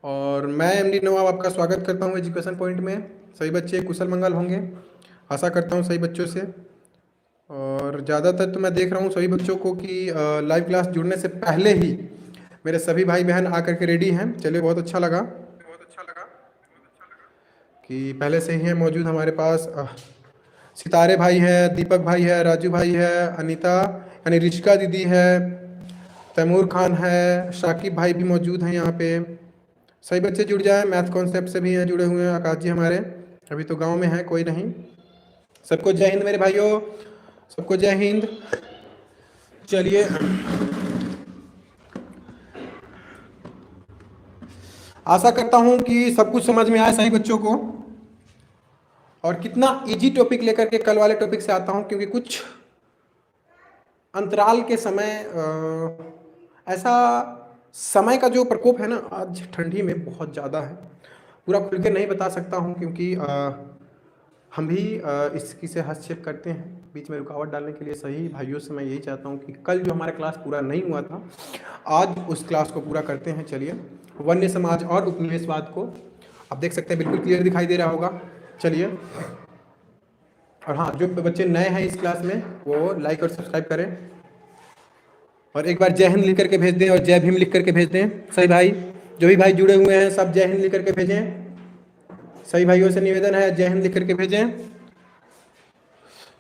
और मैं एमडी नवाब आपका स्वागत करता हूं एजुकेशन पॉइंट में। सभी बच्चे कुशल मंगल होंगे, आशा करता हूं सभी बच्चों से। और ज़्यादातर तो मैं देख रहा हूं सभी बच्चों को कि लाइव क्लास जुड़ने से पहले ही मेरे सभी भाई बहन आकर के रेडी हैं। चलिए, बहुत अच्छा लगा कि पहले से ही हैं मौजूद हमारे पास। सितारे भाई है, दीपक भाई है, राजू भाई है, अनीता यानी रिचिका दीदी है, तैमूर खान है, शाकिब भाई भी मौजूद हैं यहाँ पे। सही बच्चे जुड़ जाए। मैथ कॉन्सेप्ट से भी हैं जुड़े हुए हैं आकाश जी हमारे, अभी तो गांव में है, कोई नहीं। सबको जय हिंद मेरे भाइयों, सबको जय हिंद। चलिए, आशा करता हूं कि सब कुछ समझ में आए सही बच्चों को। और कितना इजी टॉपिक लेकर के कल वाले टॉपिक से आता हूं, क्योंकि कुछ अंतराल के समय ऐसा समय का जो प्रकोप है ना आज ठंडी में बहुत ज़्यादा है। पूरा खुल के नहीं बता सकता हूं, क्योंकि हम भी इसकी से हस्तक्षेप करते हैं बीच में रुकावट डालने के लिए। सही भाइयों से मैं यही चाहता हूं कि कल जो हमारा क्लास पूरा नहीं हुआ था, आज उस क्लास को पूरा करते हैं। चलिए, वन्य समाज और उपनिवेशवाद को आप देख सकते हैं, बिल्कुल क्लियर दिखाई दे रहा होगा। चलिए, और हाँ, जो बच्चे नए हैं इस क्लास में वो लाइक और सब्सक्राइब करें, और एक बार जय हिंद लिख करके भेज दें और जय भीम लिख करके भेज दें। सही भाई, जो भी भाई जुड़े हुए हैं सब जय हिंद लिख करके भेजें। सही भाइयों से निवेदन है, जय हिंद लिख करके भेजें।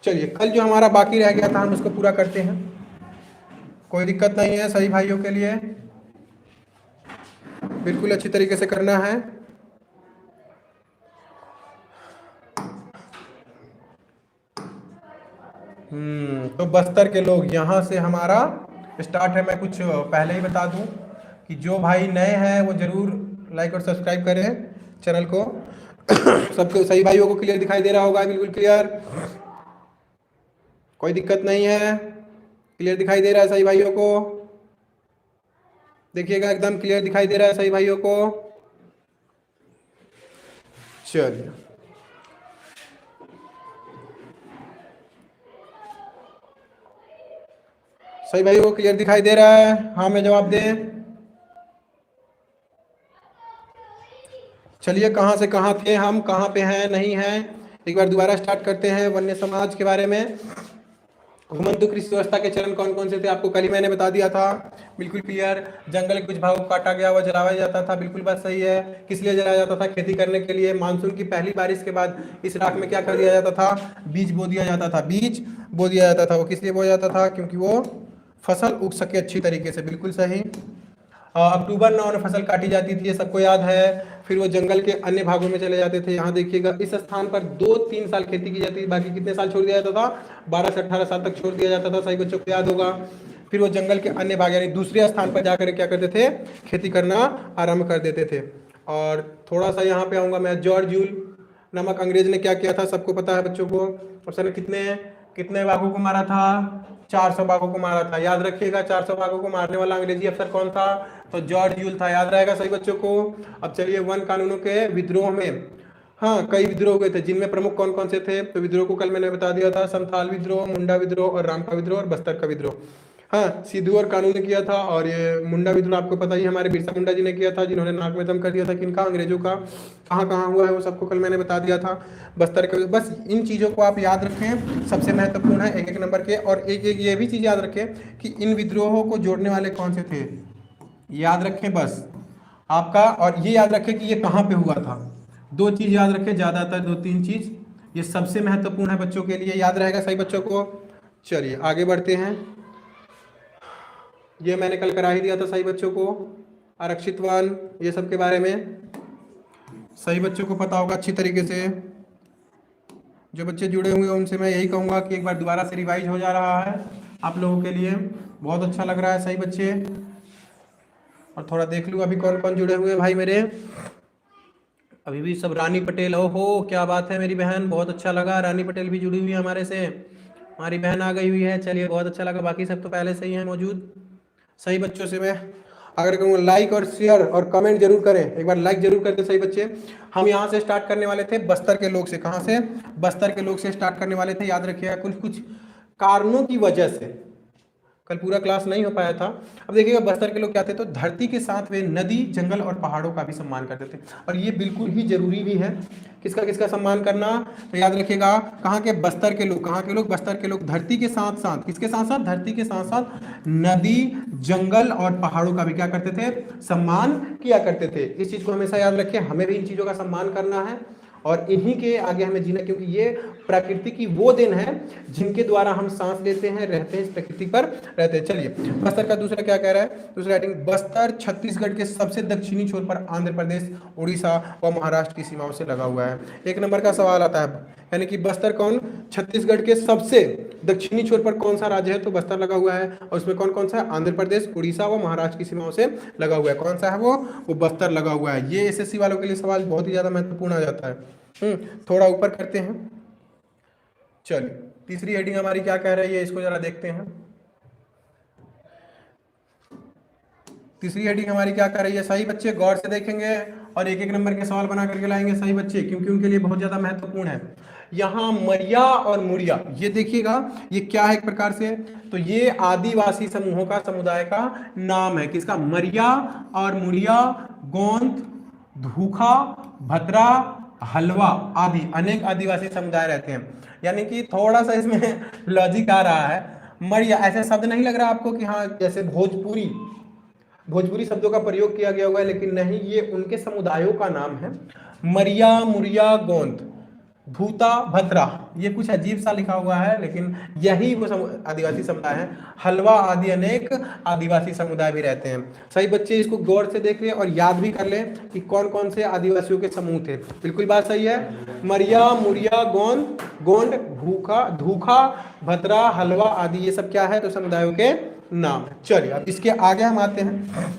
चलिए, कल जो हमारा बाकी रह गया था हम उसको पूरा करते हैं, कोई दिक्कत नहीं है। सही भाइयों के लिए बिल्कुल अच्छी तरीके से करना है। तो बस्तर के लोग यहाँ से हमारा स्टार्ट है। मैं कुछ पहले ही बता दूं कि जो भाई नए हैं वो जरूर लाइक और सब्सक्राइब करें चैनल को। सबको सही भाइयों को क्लियर दिखाई दे रहा होगा, बिल्कुल क्लियर, कोई दिक्कत नहीं है। क्लियर दिखाई दे रहा है सही भाइयों को? देखिएगा, एकदम क्लियर दिखाई दे रहा है सही भाइयों को? चलिए, सही भाइयों को क्लियर दिखाई दे रहा है? हाँ में जवाब दें। चलिए, कहाँ से कहाँ थे हम, कहाँ पे हैं नहीं हैं, एक बार दोबारा स्टार्ट करते हैं वन्य समाज के बारे में। घुमंतु कृषि व्यवस्था के चरण कौन कौन से थे आपको कल ही मैंने बता दिया था, बिल्कुल क्लियर। जंगल के कुछ भागों को काटा गया, वह जलाया जाता था, बिल्कुल बात सही है। किस लिए जलाया जाता था? खेती करने के लिए। मानसून की पहली बारिश के बाद इस राख में क्या कर दिया जाता था? बीज बो दिया जाता था, बीज बो दिया जाता था। वो किस लिए बोया जाता था? क्योंकि वो फसल उग सके अच्छी तरीके से, बिल्कुल सही। अक्टूबर 9 में फसल काटी जाती थी, ये सबको याद है। फिर वो जंगल के अन्य भागों में चले जाते थे। यहाँ देखिएगा, इस स्थान पर 2-3 साल खेती की जाती थी, बाकी कितने साल छोड़ दिया जाता था? 12 से 18 साल तक छोड़ दिया जाता था, सही बच्चों को याद होगा। फिर वो जंगल के अन्य भाग यानी दूसरे स्थान पर जाकर क्या करते थे? खेती करना आरंभ कर देते थे। और थोड़ा सा यहाँ पे आऊँगा मैं, जॉर्ज जूल नामक अंग्रेज ने क्या किया था सबको पता है बच्चों को। उसने कितने कितने बाघों को मारा था? 400 बाघों को मारा था, याद रखिएगा। 400 बाघों को मारने वाला अंग्रेजी अफसर कौन था? तो जॉर्ज यूल था, याद रहेगा सही बच्चों को। अब चलिए, वन कानूनों के विद्रोह में, हाँ कई विद्रोह हुए थे, जिनमें प्रमुख कौन कौन से थे? तो विद्रोह को कल मैंने बता दिया था, संथाल विद्रोह, मुंडा विद्रोह और रामपा विद्रोह और बस्तर का विद्रोह। हाँ, सिद्धू और कानून ने किया था। और ये मुंडा विद्रोह आपको पता ही, हमारे बिरसा मुंडा जी ने किया था, जिन्होंने नाक में दम कर दिया था किनका? अंग्रेजों का। कहाँ कहाँ हुआ है वो सबको कल मैंने बता दिया था। बस्तर के, बस इन चीज़ों को आप याद रखें, सबसे महत्वपूर्ण है एक एक नंबर के। और एक एक ये भी चीज़ याद रखें कि इन विद्रोहों को जोड़ने वाले कौन से थे, याद रखें बस आपका। और ये याद रखें कि ये कहाँ पे हुआ था। दो चीज़ याद रखें, ज़्यादातर 2-3 चीज़, ये सबसे महत्वपूर्ण है बच्चों के लिए, याद रहेगा सही बच्चों को। चलिए आगे बढ़ते हैं। ये मैंने कल करा ही दिया था सही बच्चों को, आरक्षित वन ये सब के बारे में सही बच्चों को पता होगा अच्छी तरीके से। जो बच्चे जुड़े हुए हैं उनसे मैं यही कहूँगा कि एक बार दोबारा से रिवाइज हो जा रहा है आप लोगों के लिए, बहुत अच्छा लग रहा है सही बच्चे। और थोड़ा देख लूँ अभी कौन कौन जुड़े हुए हैं भाई मेरे। अभी भी सब रानी पटेल, हो क्या बात है मेरी बहन, बहुत अच्छा लगा। रानी पटेल भी जुड़ी हुई है हमारे से, हमारी बहन आ गई हुई है, चलिए बहुत अच्छा लगा। बाकी सब तो पहले से ही हैं मौजूद। सही बच्चों से मैं अगर कहूँगा लाइक और शेयर और कमेंट जरूर करें, एक बार लाइक जरूर करते सही बच्चे। हम यहाँ से स्टार्ट करने वाले थे बस्तर के लोग से। कहाँ से? बस्तर के लोग से स्टार्ट करने वाले थे, याद रखिएगा। कुछ कुछ कारणों की वजह से, कल पूरा क्लास नहीं हो पाया था। अब देखिएगा बस्तर के लोग क्या थे, तो धरती के साथ वे नदी, जंगल और पहाड़ों का भी सम्मान करते थे, और ये बिल्कुल ही जरूरी भी है। किसका किसका सम्मान करना, तो याद रखिएगा कहाँ के बस्तर के लोग, कहाँ के लोग, बस्तर के लोग धरती के साथ साथ, किसके साथ साथ, धरती के साथ साथ नदी, जंगल और पहाड़ों का भी क्या करते थे, सम्मान किया करते थे। इस चीज को हमेशा याद रखें, हमें भी इन चीजों का सम्मान करना है और इन्हीं के आगे हमें जीना, क्योंकि ये प्रकृति की वो देन है जिनके द्वारा हम सांस लेते हैं, रहते हैं, इस प्रकृति पर रहते हैं। चलिए बस्तर का दूसरा क्या कह रहा है, दूसरा राइटिंग, बस्तर छत्तीसगढ़ के सबसे दक्षिणी छोर पर आंध्र प्रदेश, उड़ीसा व महाराष्ट्र की सीमाओं से लगा हुआ है। एक नंबर का सवाल आता है, यानी कि बस्तर कौन, छत्तीसगढ़ के सबसे दक्षिणी छोर पर कौन सा राज्य है, तो बस्तर लगा हुआ है, और उसमें कौन कौन सा है, आंध्र प्रदेश, उड़ीसा व महाराष्ट्र की सीमाओं से लगा हुआ है। कौन सा है वो बस्तर लगा हुआ है। ये एसएससी वालों के लिए सवाल बहुत ही ज्यादा महत्वपूर्ण आ जाता है। थोड़ा ऊपर करते हैं। चलिए तीसरी हेडिंग हमारी क्या कह रही है, इसको जरा देखते हैं। तीसरी हेडिंग हमारी क्या कर रही है, सही बच्चे गौर से देखेंगे और एक एक नंबर के सवाल बना करके लाएंगे सही बच्चे, क्योंकि उनके लिए बहुत ज्यादा महत्वपूर्ण है। यहाँ मरिया और मुड़िया, ये देखिएगा ये क्या है एक प्रकार से, तो ये आदिवासी समूहों का, समुदाय का नाम है। किसका, मरिया और मुड़िया, गोंद, धूखा, भद्रा, हलवा आदि अनेक आदिवासी समुदाय रहते हैं। यानी कि थोड़ा सा इसमें लॉजिक आ रहा है। मरिया ऐसे शब्द नहीं लग रहा आपको कि हाँ जैसे भोजपुरी शब्दों का प्रयोग किया गया हुआ है, लेकिन नहीं, ये उनके समुदायों का नाम है। मरिया, मुरिया, गोंद, भूता, भद्रा, ये कुछ अजीब सा लिखा हुआ है, लेकिन यही वो आदिवासी समुदाय है। हलवा आदि अनेक आदिवासी समुदाय भी रहते हैं। सही बच्चे इसको गौर से देख लें और याद भी कर लें कि कौन कौन से आदिवासियों के समूह थे। बिल्कुल बात सही है, मरिया, मुरिया, गोंड, धूखा, भद्रा, हलवा आदि, ये सब क्या है, तो समुदायों के नाम है। चलिए अब इसके आगे हम आते हैं।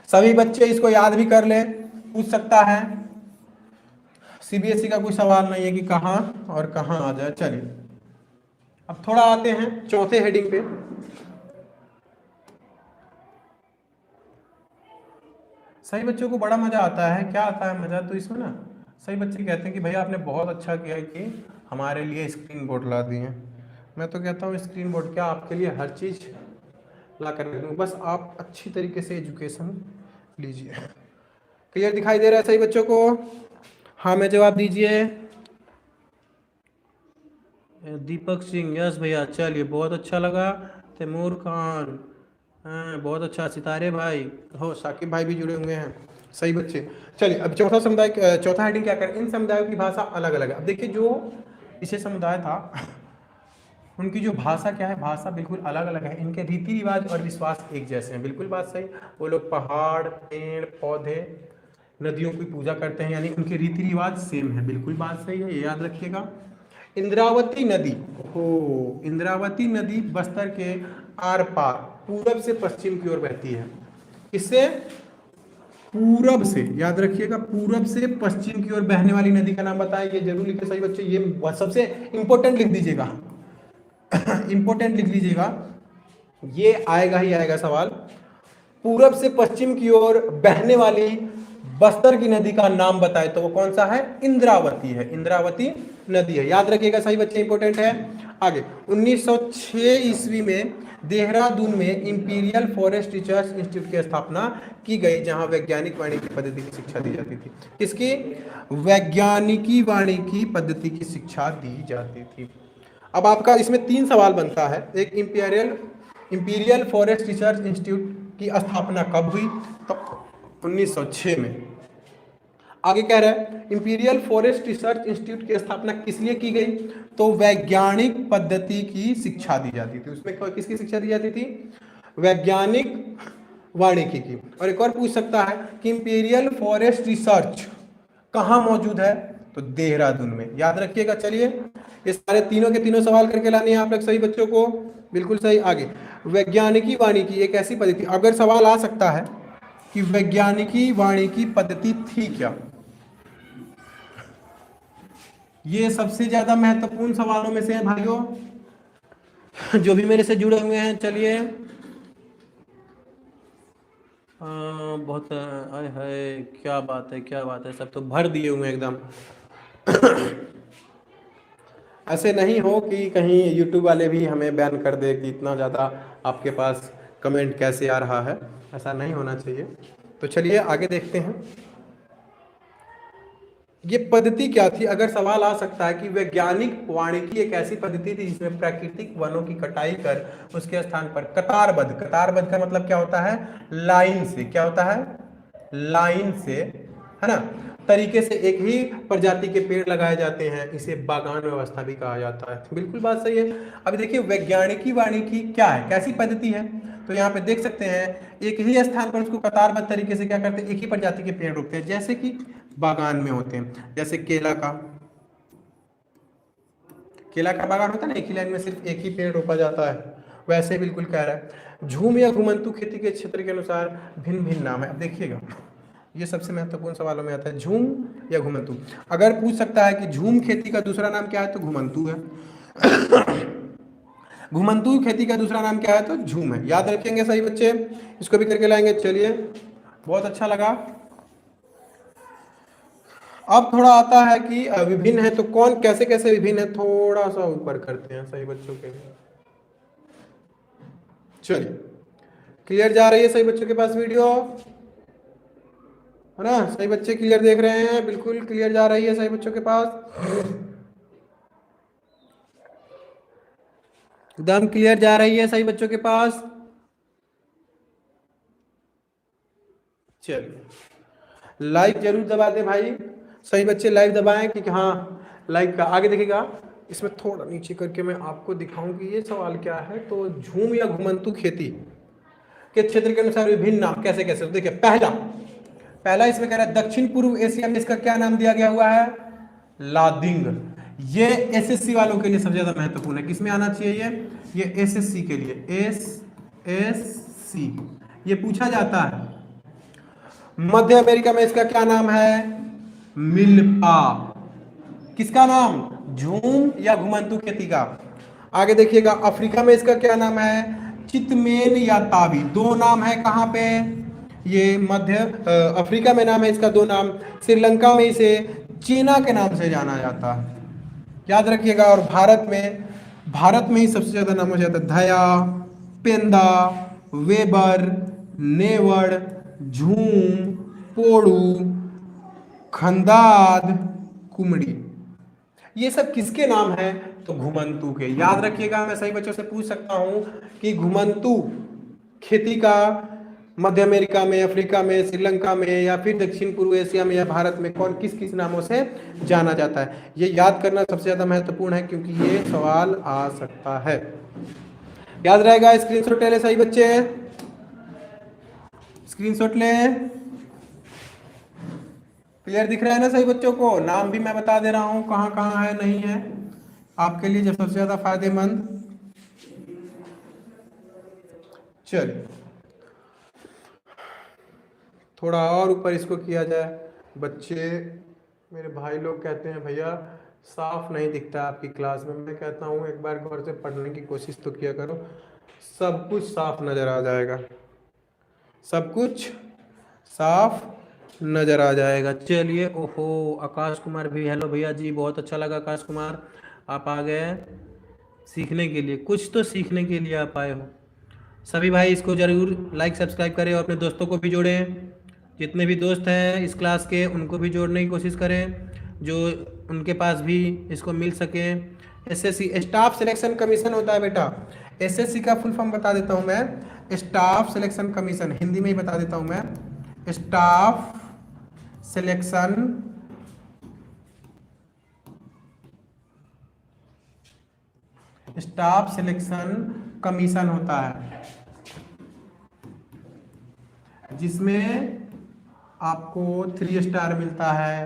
सभी बच्चे इसको याद भी कर लें, पूछ सकता है, सीबीएसई का कोई सवाल नहीं है कि कहां और कहां आ जाए। चलिए अब थोड़ा आते हैं चौथे हेडिंग पे। सही बच्चों को बड़ा मजा आता है, क्या आता है मजा, तो इसमें ना सही बच्चे कहते हैं कि भैया आपने बहुत अच्छा किया कि हमारे लिए स्क्रीन बोर्ड ला दिए। मैं तो कहता हूँ स्क्रीन बोर्ड क्या, आपके लिए हर चीज ला कर रख दूँ, बस आप अच्छी तरीके से एजुकेशन लीजिए। क्लियर दिखाई दे रहा है सही बच्चों को, हाँ में जवाब दीजिए। दीपक सिंह, यस भैया, चलिए बहुत अच्छा लगा। तैमूर खान, हाँ बहुत अच्छा। सितारे भाई हो, साकिब भाई भी जुड़े हुए हैं, सही बच्चे। चलिए अब चौथा समुदाय, चौथा हेडिंग क्या करें, इन समुदायों की भाषा अलग अलग है। अब देखिए जो इसे समुदाय था उनकी जो भाषा क्या है, भाषा बिल्कुल अलग अलग है। इनके रीति रिवाज और विश्वास एक जैसे हैं, बिल्कुल बात सही। वो लोग पहाड़, पेड़ पौधे, नदियों की पूजा करते हैं, यानी उनके रीति रिवाज सेम है, बिल्कुल बात सही है, ये याद रखिएगा। इंद्रावती नदी, हो इंद्रावती नदी बस्तर के आर पार पूरब से पश्चिम की ओर बहती है। इससे पूरब से, याद रखिएगा, पूरब से पश्चिम की ओर बहने वाली नदी का नाम बताएं, ये जरूर लिखे सही बच्चे, ये सबसे इंपॉर्टेंट लिख दीजिएगा। इंपॉर्टेंट लिख लीजिएगा, ये आएगा ही आएगा सवाल। पूरब से पश्चिम की ओर बहने वाली बस्तर की नदी का नाम बताए, तो वो कौन सा है, इंद्रावती है, इंद्रावती नदी है, याद रखिएगा सही बच्चे, इंपॉर्टेंट है। आगे 1906 ईस्वी में देहरादून में इंपीरियल फॉरेस्ट रिसर्च इंस्टीट्यूट की स्थापना की गई, जहां वैज्ञानिक वानिकी पद्धति की शिक्षा दी जाती थी। किसकी, वैज्ञानिकी वानिकी पद्धति की शिक्षा दी जाती थी। अब आपका इसमें 3 सवाल बनता है। एक, इंपीरियल फॉरेस्ट रिसर्च इंस्टीट्यूट की स्थापना कब हुई, तो 1906 में। आगे कह रहा है इंपीरियल फॉरेस्ट रिसर्च इंस्टीट्यूट की स्थापना किस लिए की गई, तो वैज्ञानिक पद्धति की शिक्षा दी जाती थी। उसमें किसकी शिक्षा दी जाती थी, वैज्ञानिक वानिकी की। और एक और पूछ सकता है कि इंपीरियल फॉरेस्ट रिसर्च कहाँ मौजूद है, तो देहरादून में, याद रखिएगा। चलिए ये सारे तीनों के तीनों सवाल करके लाने हैं आप लोग सही बच्चों को, बिल्कुल सही। आगे वैज्ञानिकी वानिकी एक ऐसी पद्धति, अगर सवाल आ सकता है कि वैज्ञानिकी वानिकी पद्धति थी क्या, ये सबसे ज्यादा महत्वपूर्ण सवालों में से है भाइयों, जो भी मेरे से जुड़े हुए हैं। चलिए बहुत है, क्या बात है, क्या बात है, सब तो भर दिए हुए एकदम। ऐसे नहीं हो कि कहीं यूट्यूब वाले भी हमें बैन कर दे कि इतना ज़्यादा आपके पास कमेंट कैसे आ रहा है, ऐसा नहीं होना चाहिए। तो चलिए आगे देखते हैं। ये पद्धति क्या थी? अगर सवाल आ सकता है कि वैज्ञानिक वानिकी एक ऐसी पद्धति थी जिसमें प्राकृतिक वनों की कटाई कर उसके स्थान पर कतारबद्ध, कतारबद्ध का मतलब क्या होता है? लाइन से। क्या होता है? लाइन से, है ना, तरीके से एक ही प्रजाति के पेड़ लगाए जाते हैं, इसे बागान व्यवस्था भी कहा जाता है। बिल्कुल बात सही है। अभी देखिए वैज्ञानिकी वानिकी क्या है, कैसी पद्धति है? तो यहाँ पे देख सकते हैं एक ही स्थान पर उसको कतारबद्ध तरीके से क्या करते हैं, एक ही प्रजाति के पेड़ रोपते हैं, जैसे कि बागान में होते हैं। जैसे केला का बागान होता है ना, एक ही लाइन में सिर्फ एक ही पेड़ रोपा जाता है, वैसे बिल्कुल कह रहा है। झूम या घुमंतू खेती के क्षेत्र के अनुसार भिन्न भिन्न नाम है। अब देखिएगा ये सबसे महत्वपूर्ण सवालों में आता है, झूम या घुमंतू। अगर पूछ सकता है कि झूम खेती का दूसरा नाम क्या है, तो घुमंतू है। घुमंतू खेती का दूसरा नाम क्या है, तो झूम है। याद रखेंगे सही बच्चे, इसको भी करके लाएंगे। चलिए बहुत अच्छा लगा। अब थोड़ा आता है कि विभिन्न है, तो कौन कैसे कैसे विभिन्न है, थोड़ा सा ऊपर करते हैं सही बच्चों के लिए। चलिए क्लियर जा रही है सही बच्चों के पास वीडियो, है ना? सही बच्चे क्लियर देख रहे हैं? बिल्कुल क्लियर जा रही है सही बच्चों के पास, एकदम क्लियर जा रही है सही बच्चों के पास। चलिए लाइक जरूर दबा दे भाई, सही बच्चे लाइक दबाएं कि हाँ लाइक का। आगे देखिएगा, इसमें थोड़ा नीचे करके मैं आपको दिखाऊं कि ये सवाल क्या है। तो झूम या घुमंतू खेती के क्षेत्र के अनुसार विभिन्न नाम कैसे कैसे। तो देखिए पहला इसमें कह रहा है दक्षिण पूर्व एशिया में इसका क्या नाम दिया गया हुआ है, लादिंग। ये एसएससी वालों के लिए सबसे ज्यादा महत्वपूर्ण है। किसमें आना चाहिए ये एसएससी के लिए, एसएससी ये पूछा जाता है। मध्य अमेरिका में इसका क्या नाम है, मिल्पा। किसका नाम, झूम या घुमंतू खेती का। आगे देखिएगा अफ्रीका में इसका क्या नाम है, चितमेन या ताबी। दो नाम है कहां पे, ये मध्य अफ्रीका में नाम है इसका, दो नाम। श्रीलंका में इसे चीना के नाम से जाना जाता है, याद रखिएगा। और भारत में ही सबसे ज्यादा नाम हो जाता है धया, पेंदा, वेबर, नेवड़, झूम, पोड़ू, खंदाद, कुमड़ी। ये सब किसके नाम है, तो घुमंतू के। याद रखिएगा, मैं सही बच्चों से पूछ सकता हूं कि घुमंतू खेती का मध्य अमेरिका में, अफ्रीका में, श्रीलंका में, या फिर दक्षिण पूर्व एशिया में या भारत में कौन किस किस नामों से जाना जाता है। ये याद करना सबसे ज्यादा महत्वपूर्ण है, क्योंकि ये सवाल आ सकता है। याद रहेगा, स्क्रीनशॉट ले ले सही बच्चे, स्क्रीनशॉट ले। क्लियर दिख रहा है ना सही बच्चों को? नाम भी मैं बता दे रहा हूं कहां कहां है, नहीं है, आपके लिए जो सबसे ज्यादा फायदेमंद। चलिए थोड़ा और ऊपर इसको किया जाए। बच्चे मेरे भाई लोग कहते हैं भैया साफ नहीं दिखता आपकी क्लास में। मैं कहता हूँ एक बार गौर से पढ़ने की कोशिश तो किया करो, सब कुछ साफ नजर आ जाएगा, सब कुछ साफ नजर आ जाएगा। चलिए, ओहो आकाश कुमार भी, हेलो भैया जी, बहुत अच्छा लगा आकाश कुमार, आप आ गए सीखने के लिए, कुछ तो सीखने के लिए आप आए हो। सभी भाई इसको जरूर लाइक सब्सक्राइब करें और अपने दोस्तों को भी जोड़ें। जितने भी दोस्त हैं इस क्लास के उनको भी जोड़ने की कोशिश करें, जो उनके पास भी इसको मिल सके। एसएससी स्टाफ सिलेक्शन कमीशन होता है बेटा। एसएससी का फुल फॉर्म बता देता हूं मैं, स्टाफ सिलेक्शन कमीशन, हिंदी में ही बता देता हूं मैं, स्टाफ सिलेक्शन कमीशन होता है, जिसमें आपको 3 स्टार मिलता है।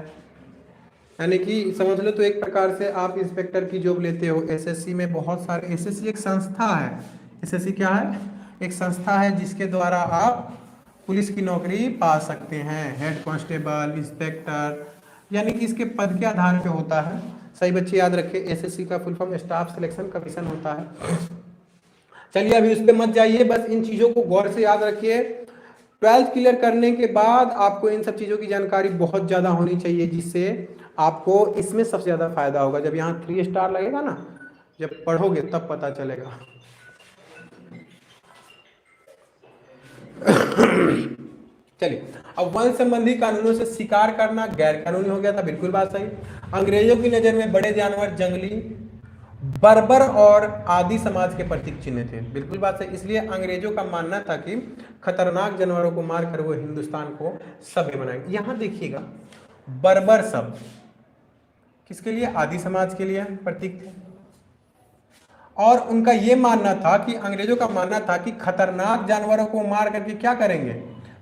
यानी कि समझ लो तो एक प्रकार से आप इंस्पेक्टर की जॉब लेते हो। एसएससी में बहुत सारे, एसएससी एक संस्था है। एसएससी क्या है, एक संस्था है जिसके द्वारा आप पुलिस की नौकरी पा सकते हैं, हेड कांस्टेबल, इंस्पेक्टर, यानी कि इसके पद के आधार पे होता है। सही बच्चे याद रखें, एसएससी का full form staff selection commission होता है। चलिए अभी उस पर मत जाइए, बस इन चीजों को गौर से याद रखिए। 12th क्लियर करने के बाद आपको इन सब चीज़ों की जानकारी बहुत ज़्यादा होनी चाहिए, जिससे आपको इसमें सबसे ज़्यादा फायदा होगा। जब यहाँ 3 स्टार लगेगा ना, जब पढ़ोगे तब पता चलेगा। चलिए, अब वन संबंधी कानूनों से शिकार करना गैर कानूनी हो गया था, बिल्कुल बात सही। अंग्रेजों की नजर में बड़े जानवर जंगली, बर्बर और आदि समाज के प्रतीक चिन्ह थे, बिल्कुल बात सही। इसलिए अंग्रेजों का मानना था कि खतरनाक जानवरों को मारकर वो हिंदुस्तान को सभ्य बनाएंगे। यहां देखिएगा, बर्बर शब्द किसके लिए? आदि समाज के लिए प्रतीक थे। और उनका ये मानना था कि अंग्रेजों का मानना था कि खतरनाक जानवरों को मार करके क्या करेंगे?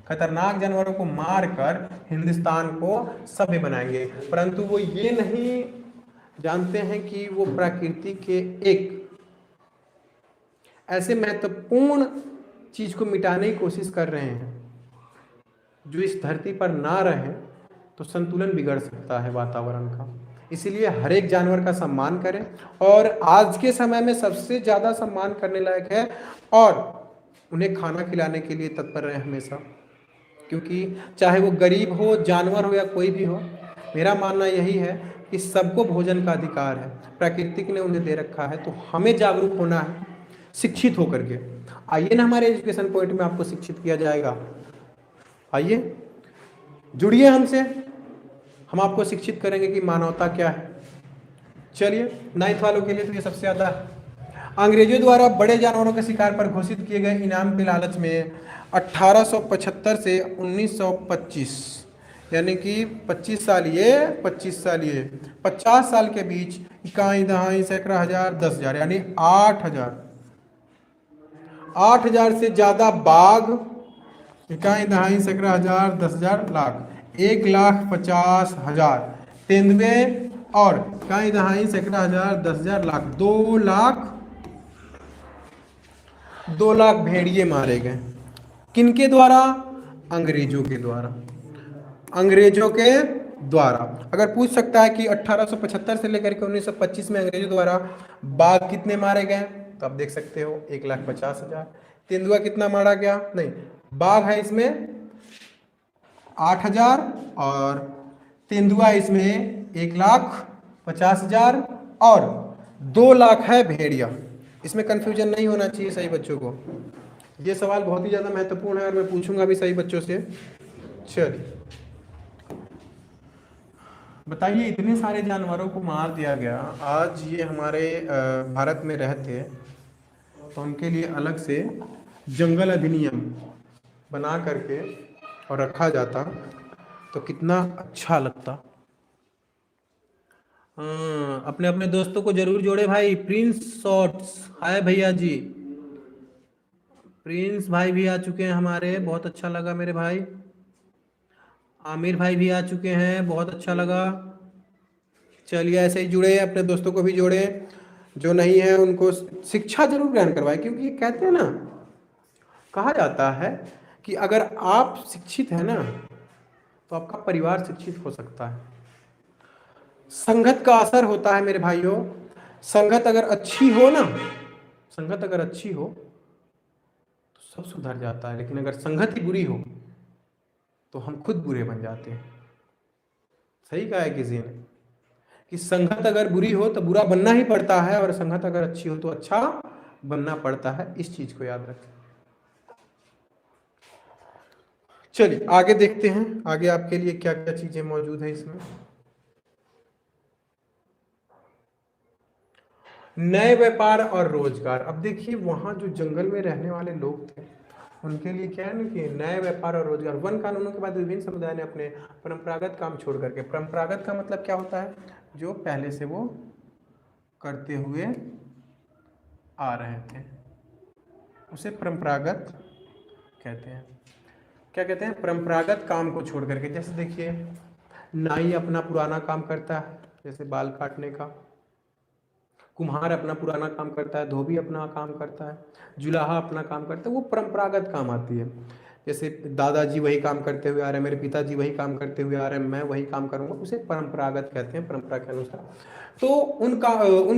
खतरनाक जानवरों को मारकर हिंदुस्तान को सभ्य बनाएंगे। परंतु वो ये नहीं जानते हैं कि वो प्रकृति के एक ऐसे महत्वपूर्ण चीज को मिटाने की कोशिश कर रहे हैं जो इस धरती पर ना रहे तो संतुलन बिगड़ सकता है वातावरण का। इसीलिए हर एक जानवर का सम्मान करें, और आज के समय में सबसे ज्यादा सम्मान करने लायक है, और उन्हें खाना खिलाने के लिए तत्पर रहे हमेशा, क्योंकि चाहे वो गरीब हो, जानवर हो या कोई भी हो, मेरा मानना यही है कि सबको भोजन का अधिकार है, प्रकृति ने उन्हें दे रखा है। तो हमें जागरूक होना है शिक्षित होकर के। आइए ना, हमारे एजुकेशन पॉइंट में आपको शिक्षित किया जाएगा। आइए जुड़िए हमसे, हम आपको शिक्षित करेंगे कि मानवता क्या है। चलिए, 9th वालों के लिए तो ये सबसे ज्यादा। अंग्रेजों द्वारा बड़े जानवरों के शिकार पर घोषित किए गए इनाम के लालच में 1875 से 1925, यानी कि 25 साल ये 25 साल ये 50 साल के बीच इकाई दहाई सैकड़ा हजार 10,000 यानी 8,000 से ज्यादा बाघ, इकाई दहाई सैकड़ा हजार 10,000 लाख 1,50,000 तेंदुए, और इकाई दहाई सैकड़ा हजार 10,000 लाख 2 लाख भेड़िए मारे गए। किनके द्वारा? अंग्रेजों के द्वारा। अंग्रेजों के द्वारा। अगर पूछ सकता है कि 1875 से लेकर के 1925 में अंग्रेजों द्वारा बाघ कितने मारे गए, तो आप देख सकते हो 1,50,000। तेंदुआ कितना मारा गया? नहीं, बाघ है इसमें 8,000 और तेंदुआ इसमें 1,50,000 और 2 लाख है भेड़िया। इसमें कंफ्यूजन नहीं होना चाहिए सही बच्चों को। ये सवाल बहुत ही ज्यादा महत्वपूर्ण है और मैं पूछूंगा भी सही बच्चों से। चलिए बताइए, इतने सारे जानवरों को मार दिया गया, आज ये हमारे भारत में रहते तो उनके लिए अलग से जंगल अधिनियम बना करके और रखा जाता तो कितना अच्छा लगता। अपने अपने दोस्तों को जरूर जोड़े भाई। प्रिंस शॉर्ट्स, हाय भैया जी, प्रिंस भाई भी आ चुके हैं हमारे, बहुत अच्छा लगा मेरे भाई। आमिर भाई भी आ चुके हैं, बहुत अच्छा लगा। चलिए ऐसे ही जुड़े, अपने दोस्तों को भी जोड़े, जो नहीं है उनको शिक्षा जरूर ग्रहण करवाए, क्योंकि ये कहते हैं ना, कहा जाता है कि अगर आप शिक्षित है ना तो आपका परिवार शिक्षित हो सकता है। संगत का असर होता है मेरे भाइयों। संगत अगर अच्छी हो ना, संगत अगर अच्छी हो तो सब सुधर जाता है, लेकिन अगर संगत ही बुरी हो तो हम खुद बुरे बन जाते हैं। सही कहा है किसी ने कि संगत अगर बुरी हो तो बुरा बनना ही पड़ता है, और संगत अगर अच्छी हो तो अच्छा बनना पड़ता है। इस चीज को याद रखें। चलिए आगे देखते हैं, आगे आपके लिए क्या क्या चीजें मौजूद है इसमें। नए व्यापार और रोजगार। अब देखिए, वहां जो जंगल में रहने वाले लोग थे उनके लिए क्या है ना कि नए व्यापार और रोजगार। वन कानूनों के बाद विभिन्न समुदाय ने अपने परंपरागत काम छोड़ करके, परंपरागत का मतलब क्या होता है? जो पहले से वो करते हुए आ रहे थे उसे परंपरागत कहते हैं। क्या कहते हैं? परंपरागत काम को छोड़ करके। जैसे देखिए, नाई अपना पुराना काम करता है, जैसे बाल काटने का। कुम्हार अपना पुराना काम करता है, धोबी अपना काम करता है, जुलाहा अपना काम करता है। वो परंपरागत काम आती है। जैसे दादाजी वही काम करते हुए आ रहे हैं, मेरे पिताजी वही काम करते हुए आ रहे हैं, मैं वही काम करूंगा, उसे परंपरागत कहते हैं, परंपरा के अनुसार। तो उन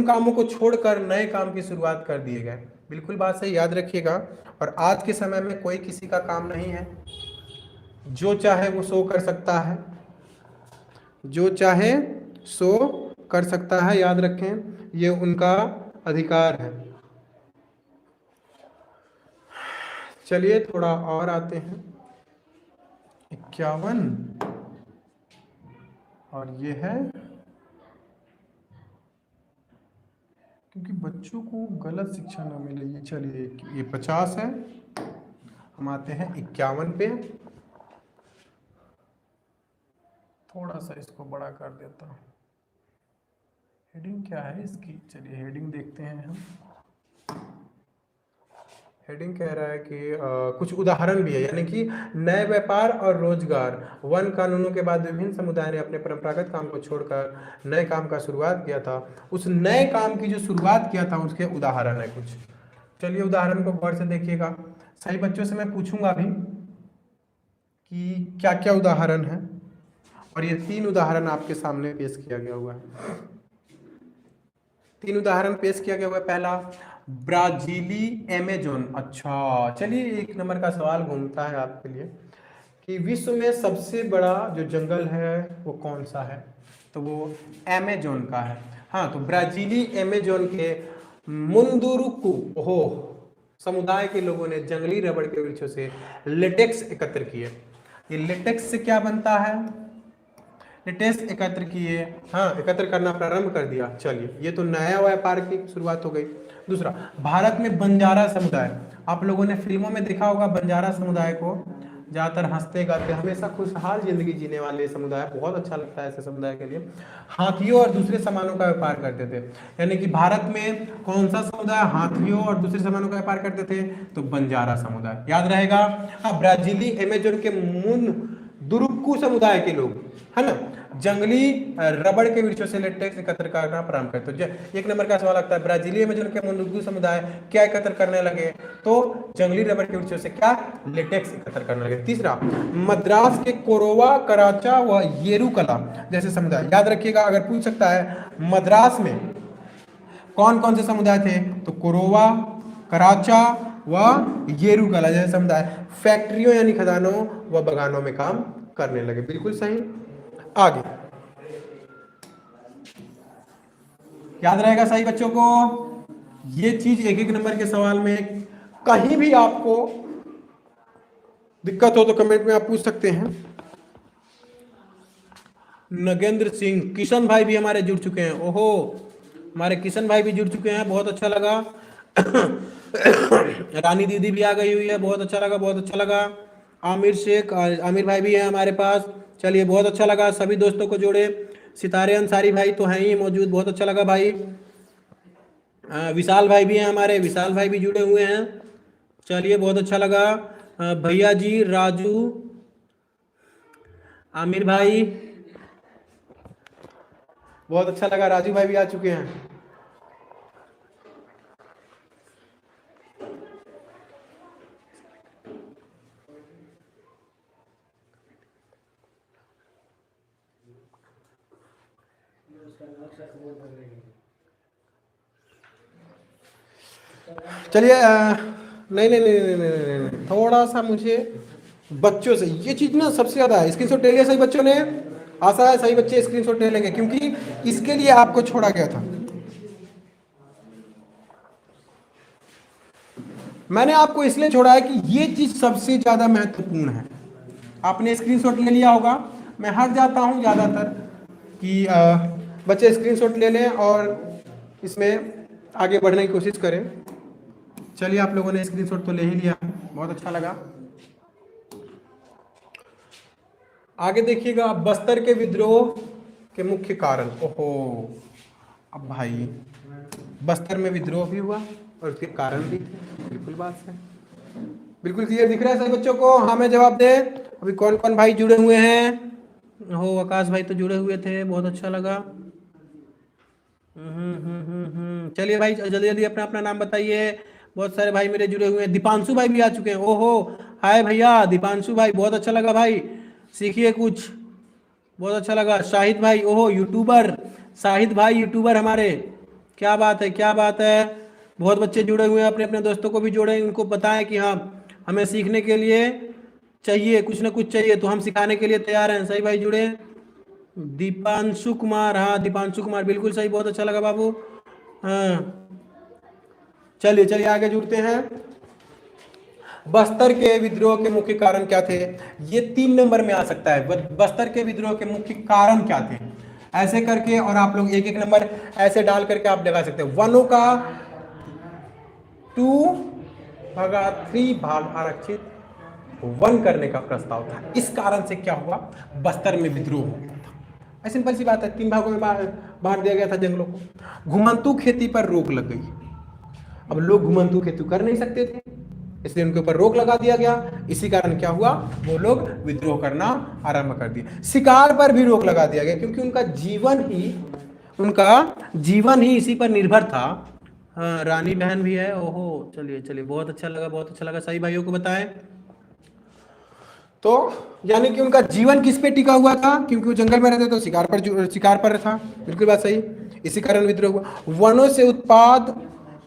कामों को छोड़कर नए काम की शुरुआत कर दिए गए। बिल्कुल बात सही, याद रखिएगा। और आज के समय में कोई किसी का काम नहीं है, जो चाहे वो सो कर सकता है, जो चाहे सो कर सकता है, याद रखें ये उनका अधिकार है। चलिए थोड़ा और आते हैं। 51 और ये है, क्योंकि बच्चों को गलत शिक्षा ना मिले, ये चलिए ये 50 है। हम आते हैं 51 पे। थोड़ा सा इसको बड़ा कर देता हूँ। हेडिंग क्या है इसकी, चलिए हेडिंग देखते हैं हम। हेडिंग कह रहा है कि कुछ उदाहरण भी है, यानी कि नए व्यापार और रोजगार, वन कानूनों के बाद विभिन्न समुदाय ने अपने परंपरागत काम को छोड़कर नए काम का शुरुआत किया था। उस नए काम की जो शुरुआत किया था उसके उदाहरण है कुछ। चलिए उदाहरण को गौर से देखिएगा। सही बच्चों से मैं पूछूंगा अभी कि क्या क्या उदाहरण है, और ये 3 उदाहरण आपके सामने पेश किया गया हुआ है। 3 उदाहरण पेश किया गया हुआ है। पहला, ब्राजीली अमेजोन। अच्छा, चलिए 1 नंबर का सवाल घूमता है आपके लिए कि विश्व में सबसे बड़ा जो जंगल है वो कौन सा है, तो वो अमेजोन का है। हाँ, तो ब्राजीली अमेजोन के मुंदुरुकु ओहो समुदाय के लोगों ने जंगली रबड़ के वृक्षों से लेटेक्स एकत्र किए। ये लेटेक्स से क्या बनता है, लेटेक्स एकत्र किए, हाँ एकत्र करना प्रारंभ कर दिया। चलिए ये तो नया व्यापार की शुरुआत हो गई। दूसरा, भारत में बंजारा समुदाय, आप लोगों ने फिल्मों में देखा होगा बंजारा समुदाय को, ज्यादातर हंसते गाते हमेशा खुशहाल जिंदगी जीने वाले समुदाय, बहुत अच्छा लगता है ऐसे समुदाय के लिए। हाथियों और दूसरे सामानों का व्यापार करते थे, यानी कि भारत में कौन सा समुदाय हाथियों और दूसरे सामानों का व्यापार करते थे, तो बंजारा समुदाय, याद रहेगा। हाँ, ब्राजीली अमेजोन के मुंदुरुक्कु समुदाय के लोग, है ना, जंगली रबड़ के वृक्षों से लेटेक्स एकत्र करना प्रारंभ करते। तो 1 नंबर का सवाल लगता है, ब्राजीली अमेजोन के मुंदुरुक्कु समुदाय क्या एकत्र करने लगे, तो जंगली रबड़ के वृक्षों से क्या, लेटेक्स एकत्र करने लगे। तीसरा, मद्रास के कोरोवा, कराचा व येरुकला जैसे समुदाय, याद रखिएगा अगर पूछ सकता है मद्रास में कौन कौन से समुदाय थे, तो कोरोवा, कराचा व येरुकला जैसे समुदाय फैक्ट्रियों यानी खदानों व बगानों में काम करने लगे। बिल्कुल सही। आगे याद रहेगा सही बच्चों को, ये चीज 1 नंबर के सवाल में कहीं भी आपको दिक्कत हो तो कमेंट में आप पूछ सकते हैं। नगेंद्र सिंह, किशन भाई भी हमारे जुड़ चुके हैं। ओहो, हमारे किशन भाई भी जुड़ चुके हैं, बहुत अच्छा लगा। रानी दीदी भी आ गई हुई है, बहुत अच्छा लगा, बहुत अच्छा लगा। आमिर शेख, आमिर भाई भी है हमारे पास, चलिए बहुत अच्छा लगा, सभी दोस्तों को जोड़े। सितारे अंसारी भाई तो हैं ही मौजूद, बहुत अच्छा लगा भाई। विशाल भाई भी हैं हमारे, विशाल भाई भी जुड़े हुए हैं, चलिए बहुत अच्छा लगा। भैया जी, राजू, आमिर भाई, बहुत अच्छा लगा, राजू भाई भी आ चुके हैं। चलिए नहीं नहीं नहीं नहीं नहीं नहीं, थोड़ा सा मुझे बच्चों से ये चीज ना सबसे ज्यादा है। स्क्रीनशॉट ले लिया सही बच्चों ने, आशा है सही बच्चे स्क्रीनशॉट ले लेंगे, क्योंकि इसके लिए आपको छोड़ा गया था। मैंने आपको इसलिए छोड़ा है कि ये चीज सबसे ज्यादा महत्वपूर्ण है। आपने स्क्रीनशॉट ले लिया होगा, मैं हट जाता हूं ज्यादातर कि बच्चे स्क्रीनशॉट ले लें और इसमें आगे बढ़ने की कोशिश करें। चलिए आप लोगों ने स्क्रीनशॉट तो ले ही लिया, बहुत अच्छा लगा। आगे देखिएगा, बस्तर के विद्रोह के मुख्य कारण। ओहो, अब भाई बस्तर में विद्रोह भी हुआ और उसके कारण भी थे, बिल्कुल बात है, बिल्कुल क्लियर दिख रहा है सभी बच्चों को। हाँ में जवाब दे। अभी कौन कौन भाई जुड़े हुए हैं, हो आकाश भाई तो जुड़े हुए थे, बहुत अच्छा लगा। चलिए भाई जल्दी जल्दी अपना अपना नाम बताइए, बहुत सारे भाई मेरे जुड़े हुए हैं। दीपांशु भाई भी आ चुके हैं, ओहो हाय भैया दीपांशु भाई, बहुत अच्छा लगा भाई, सीखिए कुछ, बहुत अच्छा लगा। शाहिद भाई, ओहो यूट्यूबर, शाहिद भाई यूट्यूबर हमारे, क्या बात है क्या बात है। बहुत बच्चे जुड़े हुए हैं, अपने अपने दोस्तों को भी जोड़ें, उनको बताएं कि हाँ हमें सीखने के लिए चाहिए, कुछ ना कुछ चाहिए, तो हम सिखाने के लिए तैयार हैं। सही भाई जुड़े। दीपांशु कुमार, हाँ दीपांशु कुमार बिल्कुल सही, बहुत अच्छा लगा बाबू। हाँ चलिए चलिए आगे जुड़ते हैं। बस्तर के विद्रोह के मुख्य कारण क्या थे? ये 3 नंबर में आ सकता है। बस्तर के विद्रोह के मुख्य कारण क्या थे, ऐसे करके, और आप लोग एक एक नंबर ऐसे डाल करके आप लगा सकते हैं। वनों का 2/3 भाग आरक्षित वन करने का प्रस्ताव था, इस कारण से क्या हुआ, बस्तर में विद्रोह हो गया था। सिंपल सी बात है, 3 भागों में बांट दिया गया था जंगलों को। घुमंतू खेती पर रोक लग गई। अब लोग घुमंतू खेती कर नहीं सकते थे, इसलिए उनके ऊपर रोक लगा दिया गया। इसी कारण क्या हुआ, वो लोग विद्रोह करना आरंभ कर दिए। शिकार पर भी रोक लगा दिया गया, क्योंकि उनका जीवन ही इसी पर निर्भर था। हाँ रानी बहन भी है, ओहो चलिए चलिए, बहुत अच्छा लगा, बहुत अच्छा लगा। सही भाइयों को बताएं। तो यानी कि उनका जीवन किस पे टिका हुआ था, क्योंकि वो जंगल में रहते तो शिकार पर था। बिल्कुल बात सही, इसी कारण विद्रोह हुआ। वनों से उत्पाद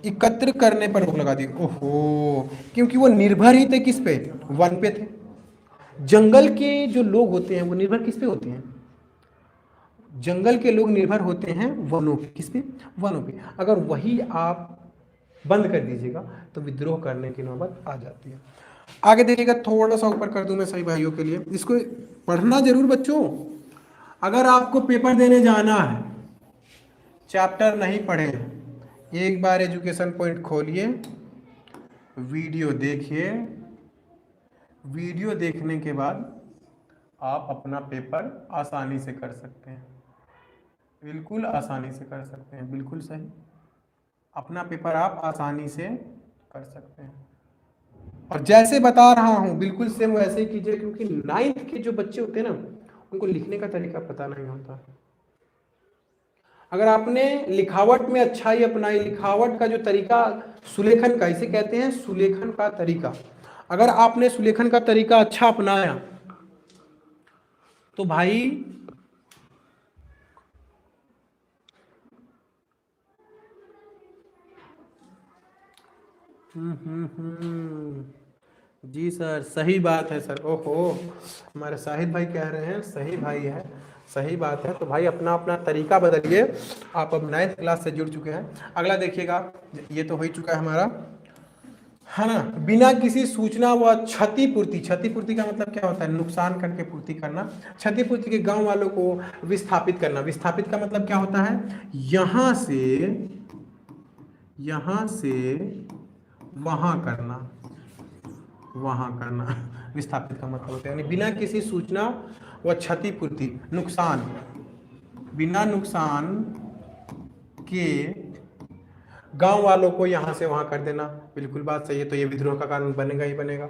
एकत्र करने पर रोक लगा दी, ओहो, क्योंकि वो निर्भर ही थे किस पे, वन पे थे। जंगल के जो लोग होते हैं वो निर्भर किस पे होते हैं, जंगल के लोग निर्भर होते हैं वनों पे। किस पे, वनों पे। अगर वही आप बंद कर दीजिएगा तो विद्रोह करने की नौबत आ जाती है। आगे देखिएगा, थोड़ा सा ऊपर कर दूं मैं सही भाइयों के लिए, इसको पढ़ना जरूर बच्चों। अगर आपको पेपर देने जाना है, चैप्टर नहीं पढ़े, एक बार एजुकेशन पॉइंट खोलिए, वीडियो देखिए, वीडियो देखने के बाद आप अपना पेपर आसानी से कर सकते हैं, बिल्कुल आसानी से कर सकते हैं, बिल्कुल सही। अपना पेपर आप आसानी से कर सकते हैं, और जैसे बता रहा हूं बिल्कुल सेम वैसे ही कीजिए, क्योंकि 9th के जो बच्चे होते हैं ना, उनको लिखने का तरीका पता नहीं होता। अगर आपने लिखावट में अच्छाई अपनाई, लिखावट का जो तरीका, सुलेखन का, इसे कहते हैं सुलेखन का तरीका, अगर आपने सुलेखन का तरीका अच्छा अपनाया तो भाई जी सर, सही बात है सर। ओहो, हमारे शाहिद भाई कह रहे हैं सही भाई है, सही बात है। तो भाई अपना अपना तरीका बदलिए। आप अब 9th क्लास से जुड़ चुके हैं। अगला देखिएगा, ये तो हो ही चुका है हमारा, है ना। बिना किसी सूचना व क्षतिपूर्ति, क्षतिपूर्ति का मतलब क्या होता है, नुकसान करके पूर्ति करना। क्षतिपूर्ति के गांव वालों को विस्थापित करना। विस्थापित का मतलब क्या होता है, यहां से वहां करना, वहां करना। विस्थापित का मतलब होता है, यानी बिना किसी सूचना व क्षतिपूर्ति, नुकसान, बिना नुकसान के गांव वालों को यहां से वहां कर देना। बिल्कुल बात सही है, तो ये विद्रोह का कारण बनेगा ही बनेगा।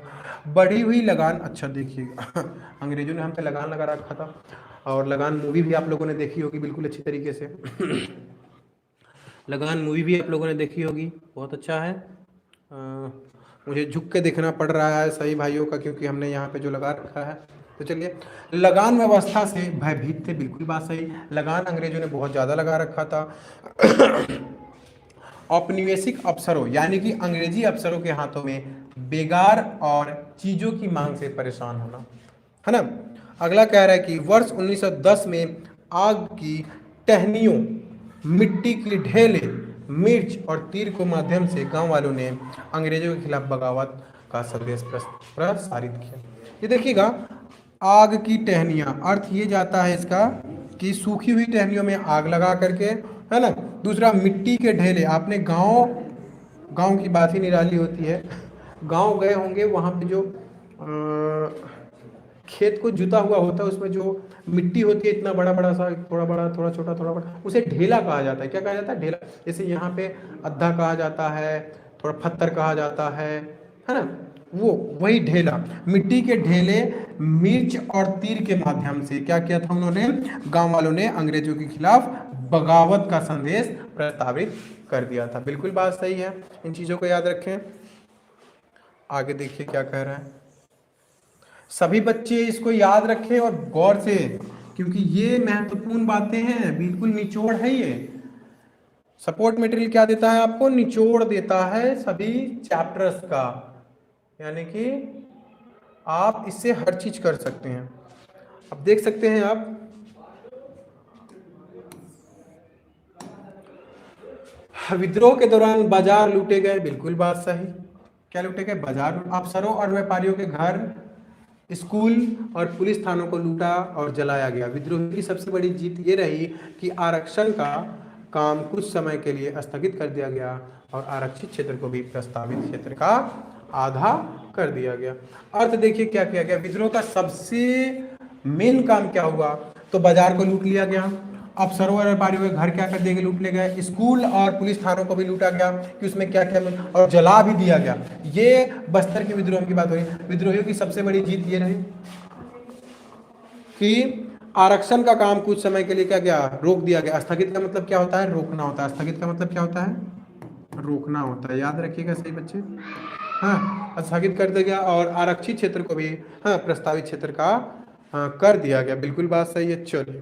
बढ़ी हुई लगान, अच्छा देखिएगा, अंग्रेजों ने हम पे लगान लगा रखा था, और लगान मूवी भी आप लोगों ने देखी होगी बिल्कुल अच्छी तरीके से। लगान मूवी भी आप लोगों ने देखी होगी, बहुत अच्छा है। मुझे झुक के देखना पड़ रहा है सही भाइयों का, क्योंकि हमने यहाँ पे जो लगा रखा है। तो चलिए, लगान व्यवस्था से भयभीत थे, बिल्कुल बात सही। लगान अंग्रेजों ने बहुत ज़्यादा लगा रखा था। औपनिवेशिक अफसरों, यानी कि अंग्रेजी अफसरों के हाथों में बेगार और चीज़ों की मांग से परेशान होना, है ना। अगला कह रहा है कि वर्ष 1910 में आग की टहनियों, मिट्टी की ढेले, मिर्च और तीर को माध्यम से गांव वालों ने अंग्रेजों के खिलाफ बगावत का संदेश प्रसारित किया। ये देखिएगा, आग की टहनियां, अर्थ ये जाता है इसका कि सूखी हुई टहनियों में आग लगा करके, है ना। दूसरा, मिट्टी के ढेले, आपने गांव की बात ही निराली होती है। गांव गए होंगे, वहां पे जो खेत को जुता हुआ होता है, उसमें जो मिट्टी होती है, इतना बड़ा बड़ा सा, थोड़ा बड़ा, थोड़ा छोटा, थोड़ा बड़ा, उसे ढेला कहा जाता है। क्या कहा जाता है, ढेला। जैसे यहाँ पे अद्धा कहा जाता है, थोड़ा पत्थर कहा जाता है ना। वो वही ढेला, मिट्टी के ढेले, मिर्च और तीर के माध्यम से क्या किया था उन्होंने, गांव वालों ने अंग्रेजों के खिलाफ बगावत का संदेश प्रस्तावित कर दिया था। बिल्कुल बात सही है, इन चीजों को याद रखें। आगे देखिए क्या कह रहा है, सभी बच्चे इसको याद रखें और गौर से, क्योंकि ये महत्वपूर्ण बातें हैं, बिल्कुल निचोड़ है ये। सपोर्ट मटेरियल क्या देता है आपको, निचोड़ देता है सभी चैप्टर्स का, यानी कि आप इससे हर चीज कर सकते हैं। अब देख सकते हैं आप, विद्रोह के दौरान बाजार लूटे गए, बिल्कुल बात सही। क्या लूटे गए? बाजार। अफसरों और व्यापारियों के घर, स्कूल और पुलिस थानों को लूटा और जलाया गया। विद्रोह की सबसे बड़ी जीत ये रही कि आरक्षण का काम कुछ समय के लिए स्थगित कर दिया गया और आरक्षित क्षेत्र को भी प्रस्तावित क्षेत्र का आधा कर दिया गया। अर्थ देखिए क्या किया गया। विद्रोह का सबसे मेन काम क्या हुआ? तो बाजार को लूट लिया गया, अफसरों और व्यापारियों के घर क्या कर दिए गए? लूट ले गए, स्कूल और पुलिस थानों को भी लूटा गया कि उसमें क्या क्या और जला भी दिया गया। ये बस्तर के विद्रोह की बात हो रही। विद्रोहियों की सबसे बड़ी जीत ये रही कि आरक्षण का काम कुछ समय के लिए क्या गया? रोक दिया गया। स्थगित का मतलब क्या होता है? रोकना होता है। स्थगित का मतलब क्या होता है? रोकना होता है। याद रखिएगा सही बच्चे। हाँ, स्थगित कर दिया गया और आरक्षित क्षेत्र को भी हाँ प्रस्तावित क्षेत्र का हाँ कर दिया गया। बिल्कुल बात सही है। चलिए,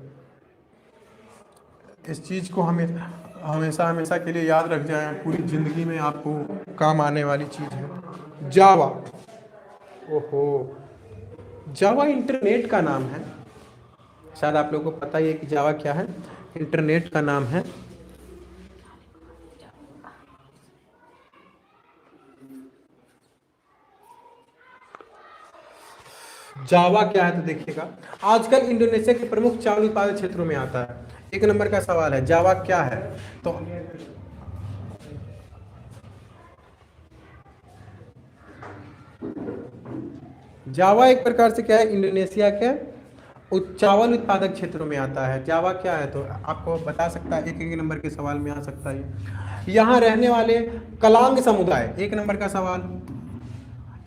इस चीज को हमें हमेशा हमेशा के लिए याद रख जाए, पूरी जिंदगी में आपको काम आने वाली चीज है। जावा, ओहो, जावा इंटरनेट का नाम है। शायद आप लोगों को पता ही है कि जावा क्या है। इंटरनेट का नाम है। जावा क्या है तो देखिएगा, आजकल इंडोनेशिया के प्रमुख चावल उत्पादक क्षेत्रों में आता है। एक नंबर का सवाल है, जावा क्या है? तो जावा एक प्रकार से क्या है? इंडोनेशिया के चावल उत्पादक क्षेत्रों में आता है। जावा क्या है तो आपको बता सकता है, एक एक नंबर के सवाल में आ सकता है। यहाँ रहने वाले कलांग समुदाय, एक नंबर का सवाल।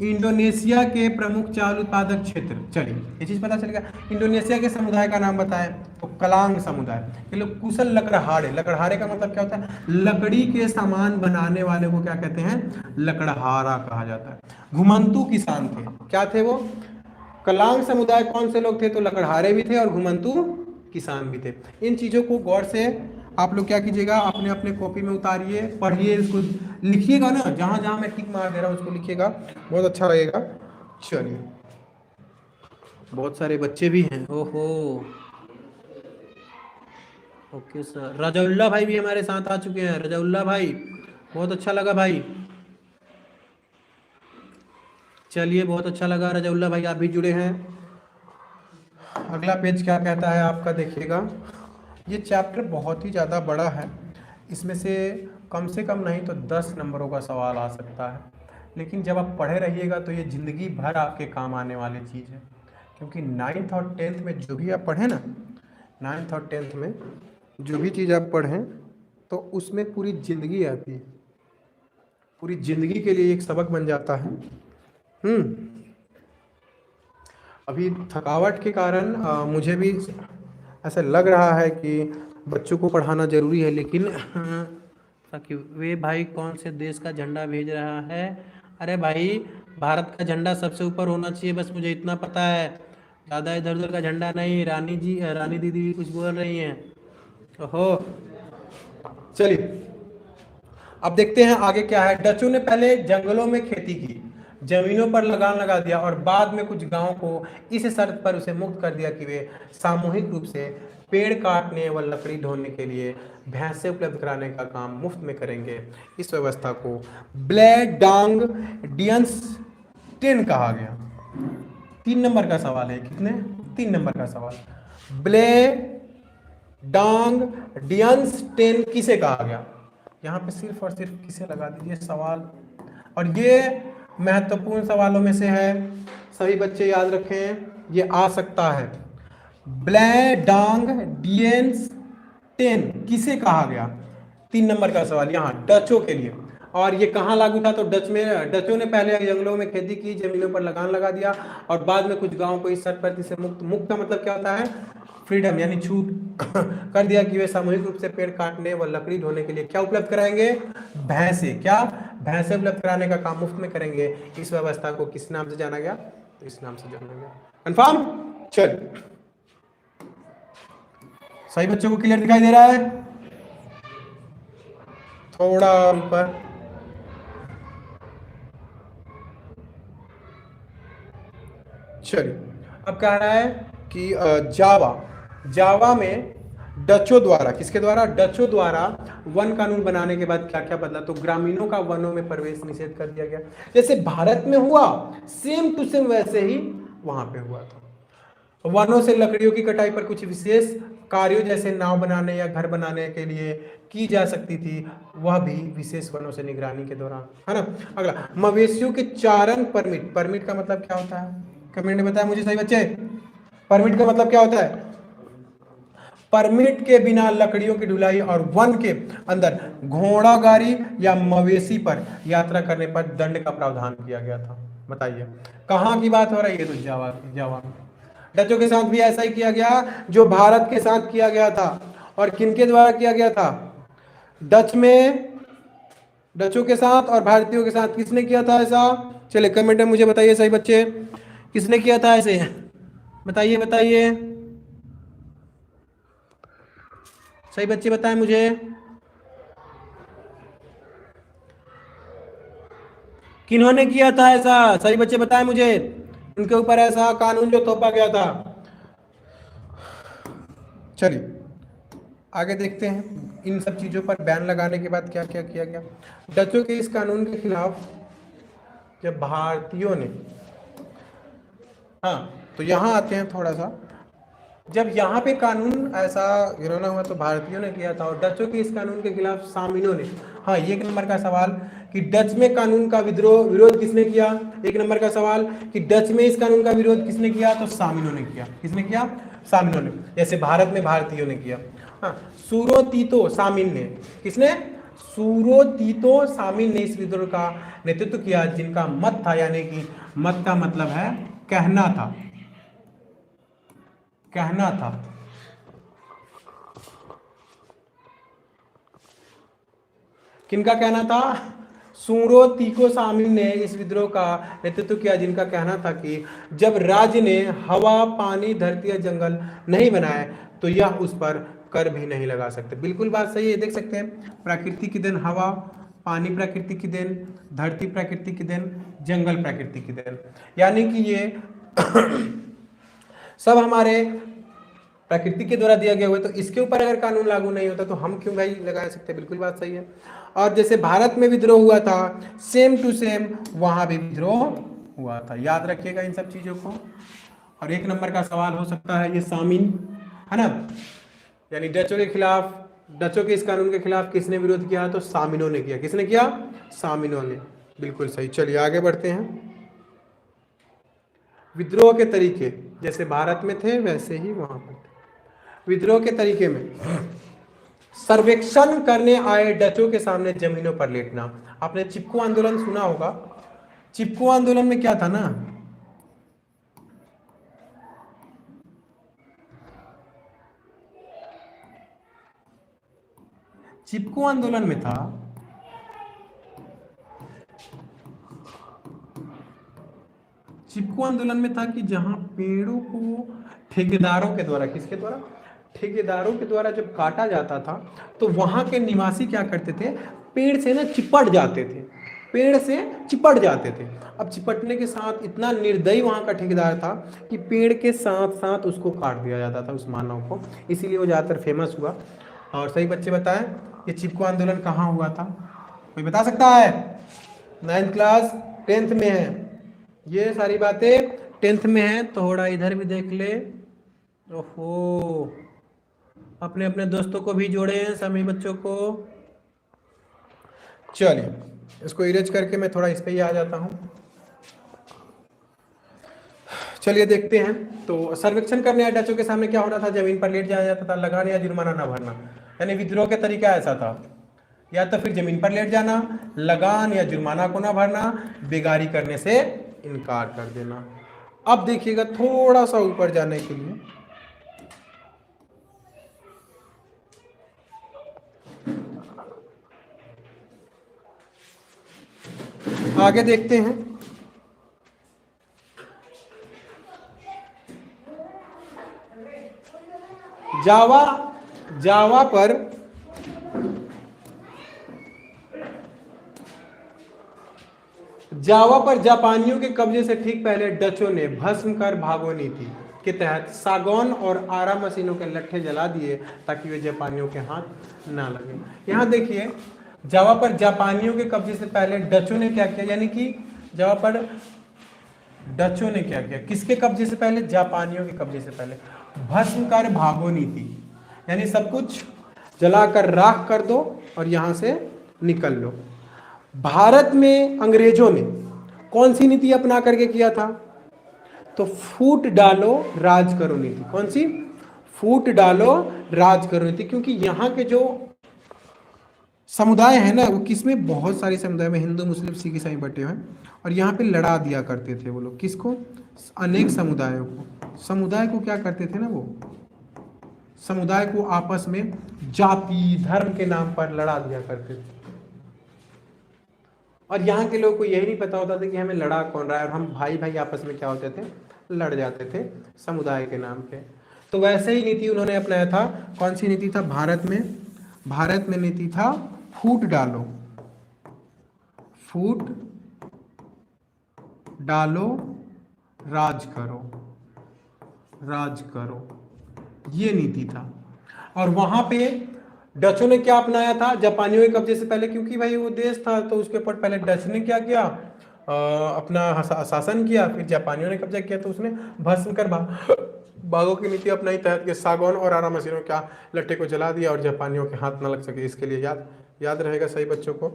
इंडोनेशिया के प्रमुख चावल उत्पादक क्षेत्र, चलिए ये चीज पता चलेगा। इंडोनेशिया के समुदाय का नाम बताएं तो कलांग समुदाय। ये लोग कुशल लकड़हारे, लकड़हारे का मतलब क्या होता है? लकड़ी के सामान बनाने वाले को क्या कहते हैं? लकड़हारा कहा जाता है। घुमंतू किसान थे। क्या थे वो? कलांग समुदाय कौन से लोग थे? तो लकड़हारे भी थे और घुमंतू किसान भी थे। इन चीजों को गौर से आप लोग क्या कीजिएगा, अपने अपने कॉपी में उतारिए, पढ़िए, इसको लिखिएगा ना, जहां जहां मैं टिक मार दे रहा हूं उसको लिखिएगा, बहुत अच्छा लगेगा। चलिए, बहुत सारे बच्चे भी हैं। ओहो, ओके सर। रजाउल्ला भाई भी हमारे साथ आ चुके हैं। रजाउल्ला भाई, बहुत अच्छा लगा भाई। चलिए, बहुत अच्छा लगा रजाउल्ला भाई, आप भी जुड़े हैं। अगला पेज क्या कहता है आपका, देखिएगा। ये चैप्टर बहुत ही ज़्यादा बड़ा है, इसमें से कम नहीं तो 10 नंबरों का सवाल आ सकता है। लेकिन जब आप पढ़े रहिएगा तो ये ज़िंदगी भर आपके काम आने वाली चीज़ है। क्योंकि 9th और 10th में जो भी आप पढ़ें ना, 9th और 10th में जो भी चीज़ आप पढ़ें तो उसमें पूरी ज़िंदगी आती है, पूरी ज़िंदगी के लिए एक सबक बन जाता है। अभी थकावट के कारण मुझे भी ऐसा लग रहा है कि बच्चों को पढ़ाना ज़रूरी है, लेकिन ताकि वे भाई कौन से देश का झंडा भेज रहा है? अरे भाई, भारत का झंडा सबसे ऊपर होना चाहिए, बस मुझे इतना पता है। ज़्यादा इधर उधर का झंडा नहीं। रानी जी, रानी दीदी भी कुछ बोल रही हैं। ओहो, चलिए अब देखते हैं आगे क्या है। डचों ने पहले जंगलों में खेती की, जमीनों पर लगान लगा दिया और बाद में कुछ गांवों को इस शर्त पर उसे मुक्त कर दिया कि वे सामूहिक रूप से पेड़ काटने व लकड़ी ढोने के लिए भैंसे उपलब्ध कराने का काम मुफ्त में करेंगे। इस व्यवस्था को ब्लेडांग डियंसटेन कहा गया। 3 नंबर का सवाल है। कितने? 3 नंबर का सवाल। ब्लेडांग डियंसटेन किसे कहा गया? यहाँ पे सिर्फ और सिर्फ किसे लगा दीजिए सवाल। और ये महत्वपूर्ण सवालों में से है, सभी बच्चे याद रखें, ये आ सकता है। ब्लेडांग डियंस टेन किसे कहा गया? 3 नंबर का सवाल यहाँ डचों के लिए। और ये कहाँ लागू था? तो डचों ने पहले जंगलों में खेती की, जमीनों पर लगान लगा दिया और बाद में कुछ गांवों को इस शर्त से मुक्त का मतलब क्या होता है? फ्रीडम, यानी छूट कर दिया कि वे सामूहिक रूप से पेड़ काटने व लकड़ी ढोने के लिए क्या उपलब्ध कराएंगे? भैंसे। क्या? भैंसे उपलब्ध कराने का काम मुफ्त में करेंगे। इस व्यवस्था को किस नाम से जाना गया? तो इस नाम से जाना गया। कंफर्म? चल, सही बच्चों को क्लियर दिखाई दे रहा है? थोड़ा ऊपर। चलिए, अब कह रहा है कि जावा में डचों द्वारा, किसके द्वारा? डचों द्वारा वन कानून बनाने के बाद क्या क्या बदला? तो ग्रामीणों का वनों में प्रवेश निषेध कर दिया गया। जैसे भारत में हुआ सेम टू सेम वैसे ही वहां पे हुआ था। वनों से लकड़ियों की कटाई पर कुछ विशेष कार्यों जैसे नाव बनाने या घर बनाने के लिए की जा सकती थी, वह भी विशेष वनों से निगरानी के दौरान, है ना। अगला, मवेशियों के चारण परमिट। परमिट का मतलब क्या होता है? कमेंट में बताया मुझे सही बच्चे। परमिट का मतलब क्या होता है? परमिट के बिना लकड़ियों की ढुलाई और वन के अंदर घोड़ा गाड़ी या मवेशी पर यात्रा करने पर दंड का प्रावधान किया गया था। बताइए कहां की बात हो रही है? तो जावा में। डचों के साथ भी ऐसा ही किया गया जो भारत के साथ किया गया था। और किनके द्वारा किया गया था? डच में, डचों के साथ और भारतीयों के साथ किसने किया था ऐसा? चलिए कमेंट में मुझे बताइए सही बच्चे, किसने किया था ऐसे? बताइए बताइए सही बच्चे, बताएं मुझे। किन्होंने किया था ऐसा? सही बच्चे बताएं मुझे, उनके ऊपर ऐसा कानून जो थोपा गया था। चलिए आगे देखते हैं, इन सब चीजों पर बैन लगाने के बाद क्या क्या किया गया। डचों के इस कानून के खिलाफ जब भारतीयों ने, हाँ तो यहाँ आते हैं थोड़ा सा, जब यहाँ पे कानून ऐसा गिराना हुआ तो भारतीयों ने किया था, और डचों के इस कानून के खिलाफ सामिनों ने। हाँ, ये एक नंबर का सवाल कि डच में कानून का विरोध किसने किया? एक नंबर का सवाल कि डच में इस कानून का विरोध किसने किया? तो सामिनों ने किया। किसने किया? सामिनों ने। जैसे भारत में भारतीयों ने किया। हाँ, सूरो तीतो सामिन ने, किसने? सूरो तीतो सामिन ने इस विद्रोह का नेतृत्व किया, जिनका मत था, यानी कि मत का मतलब है कहना था, कहना था। किनका कहना था? सूरो तीको सामिन ने इस विद्रोह का नेतृत्व किया, जिनका कहना था कि जब राज्य ने हवा, पानी, धरती या जंगल नहीं बनाए तो यह उस पर कर भी नहीं लगा सकते। बिल्कुल बात सही है, देख सकते हैं प्रकृति की देन हवा, पानी प्रकृति की देन, धरती प्रकृति की देन, जंगल प्रकृति की देन, यानी कि ये सब हमारे प्रकृति के द्वारा दिया गया हुआ है। तो इसके ऊपर अगर कानून लागू नहीं होता तो हम क्यों भाई लगा सकते? बिल्कुल बात सही है। और जैसे भारत में विद्रोह हुआ था सेम टू सेम वहां भी विद्रोह हुआ था, याद रखिएगा इन सब चीजों को। और एक नंबर का सवाल हो सकता है ये सामिन, है ना, यानी डचों के खिलाफ, डचों के इस कानून के खिलाफ किसने विरोध किया? तो सामिनों ने किया। किसने किया? सामिनों ने। बिल्कुल सही। चलिए आगे बढ़ते हैं। विद्रोह के तरीके जैसे भारत में थे वैसे ही वहां पर थे। विद्रोह के तरीके में सर्वेक्षण करने आए डचों के सामने जमीनों पर लेटना। आपने चिपको आंदोलन सुना होगा। चिपको आंदोलन में क्या था ना, चिपको आंदोलन में था, चिपको आंदोलन में था कि जहां पेड़ों को ठेकेदारों के द्वारा, किसके द्वारा? ठेकेदारों के द्वारा जब काटा जाता था तो वहां के निवासी क्या करते थे? पेड़ से ना चिपट जाते थे, पेड़ से चिपट जाते थे। अब चिपटने के साथ इतना निर्दयी वहां का ठेकेदार था कि पेड़ के साथ साथ उसको काट दिया जाता था, उस मानव को। इसीलिए वो ज्यादातर फेमस हुआ। और सही बच्चे बताएं ये चिपको आंदोलन कहाँ हुआ था? कोई बता सकता है? 9th क्लास 10th में है ये सारी बातें, 10th में है। थोड़ा इधर भी देख ले। ओहो, अपने अपने दोस्तों को भी जोड़े सभी बच्चों को। चलिए इसको इरेज करके मैं थोड़ा इस पे ही आ जाता हूं। चलिए देखते हैं। तो सर्वेक्षण करने आए डचों के सामने क्या होना था? जमीन पर लेट जाया जाता था, लगान या जुर्माना न भरना। यानी विद्रोह का तरीका ऐसा था, या तो फिर जमीन पर लेट जाना, लगान या जुर्माना को ना भरना, बेगारी करने से इनकार कर देना। अब देखिएगा थोड़ा सा ऊपर जाने के लिए, आगे देखते हैं। जावा पर जावा पर जापानियों के कब्जे से ठीक पहले डचों ने भस्म कर भागो नीति के तहत सागौन और आरा मशीनों के लट्ठे जला दिए ताकि वे जापानियों के हाथ ना लगे। यहाँ देखिए, जावा पर जापानियों के कब्जे से पहले डचों ने क्या किया, यानी कि जावा पर डचों ने क्या किया, किसके कब्जे से पहले, जापानियों के कब्जे से पहले भस्म कर भागो नीति, यानी सब कुछ जलाकर राख कर दो और यहां से निकल लो। भारत में अंग्रेजों ने कौन सी नीति अपना करके किया था, तो फूट डालो राज करो नीति। कौन सी, फूट डालो राज करो नीति, क्योंकि यहाँ के जो समुदाय है ना, वो किसमें, बहुत सारे समुदाय में, हिंदू मुस्लिम सिख ईसाई बटे हुए हैं, और यहाँ पे लड़ा दिया करते थे वो लोग, किसको, अनेक समुदायों को। समुदाय को क्या करते थे ना, वो समुदाय को आपस में जाति धर्म के नाम पर लड़ा दिया करते थे। और यहाँ के लोगों को यही नहीं पता होता था कि हमें लड़ा कौन रहा है, और हम भाई भाई आपस में क्या होते थे, लड़ जाते थे समुदाय के नाम पे। तो वैसे ही नीति उन्होंने अपनाया था। कौन सी नीति था, भारत में नीति था फूट डालो, फूट डालो राज करो, राज करो, ये नीति था। और वहां पे डचों ने क्या अपनाया था, जापानियों के कब्जे से पहले, क्योंकि भाई वो देश था तो उसके ऊपर पहले डच ने क्या किया, अपना शासन किया, फिर जापानियों ने कब्जा किया तो उसने भस्म कर बागों की नीति अपनाई, तहत के सागौन और आरा मशीनों क्या लट्ठे को जला दिया और जापानियों के हाथ न लग सके। इसके लिए याद रहेगा सही बच्चों को,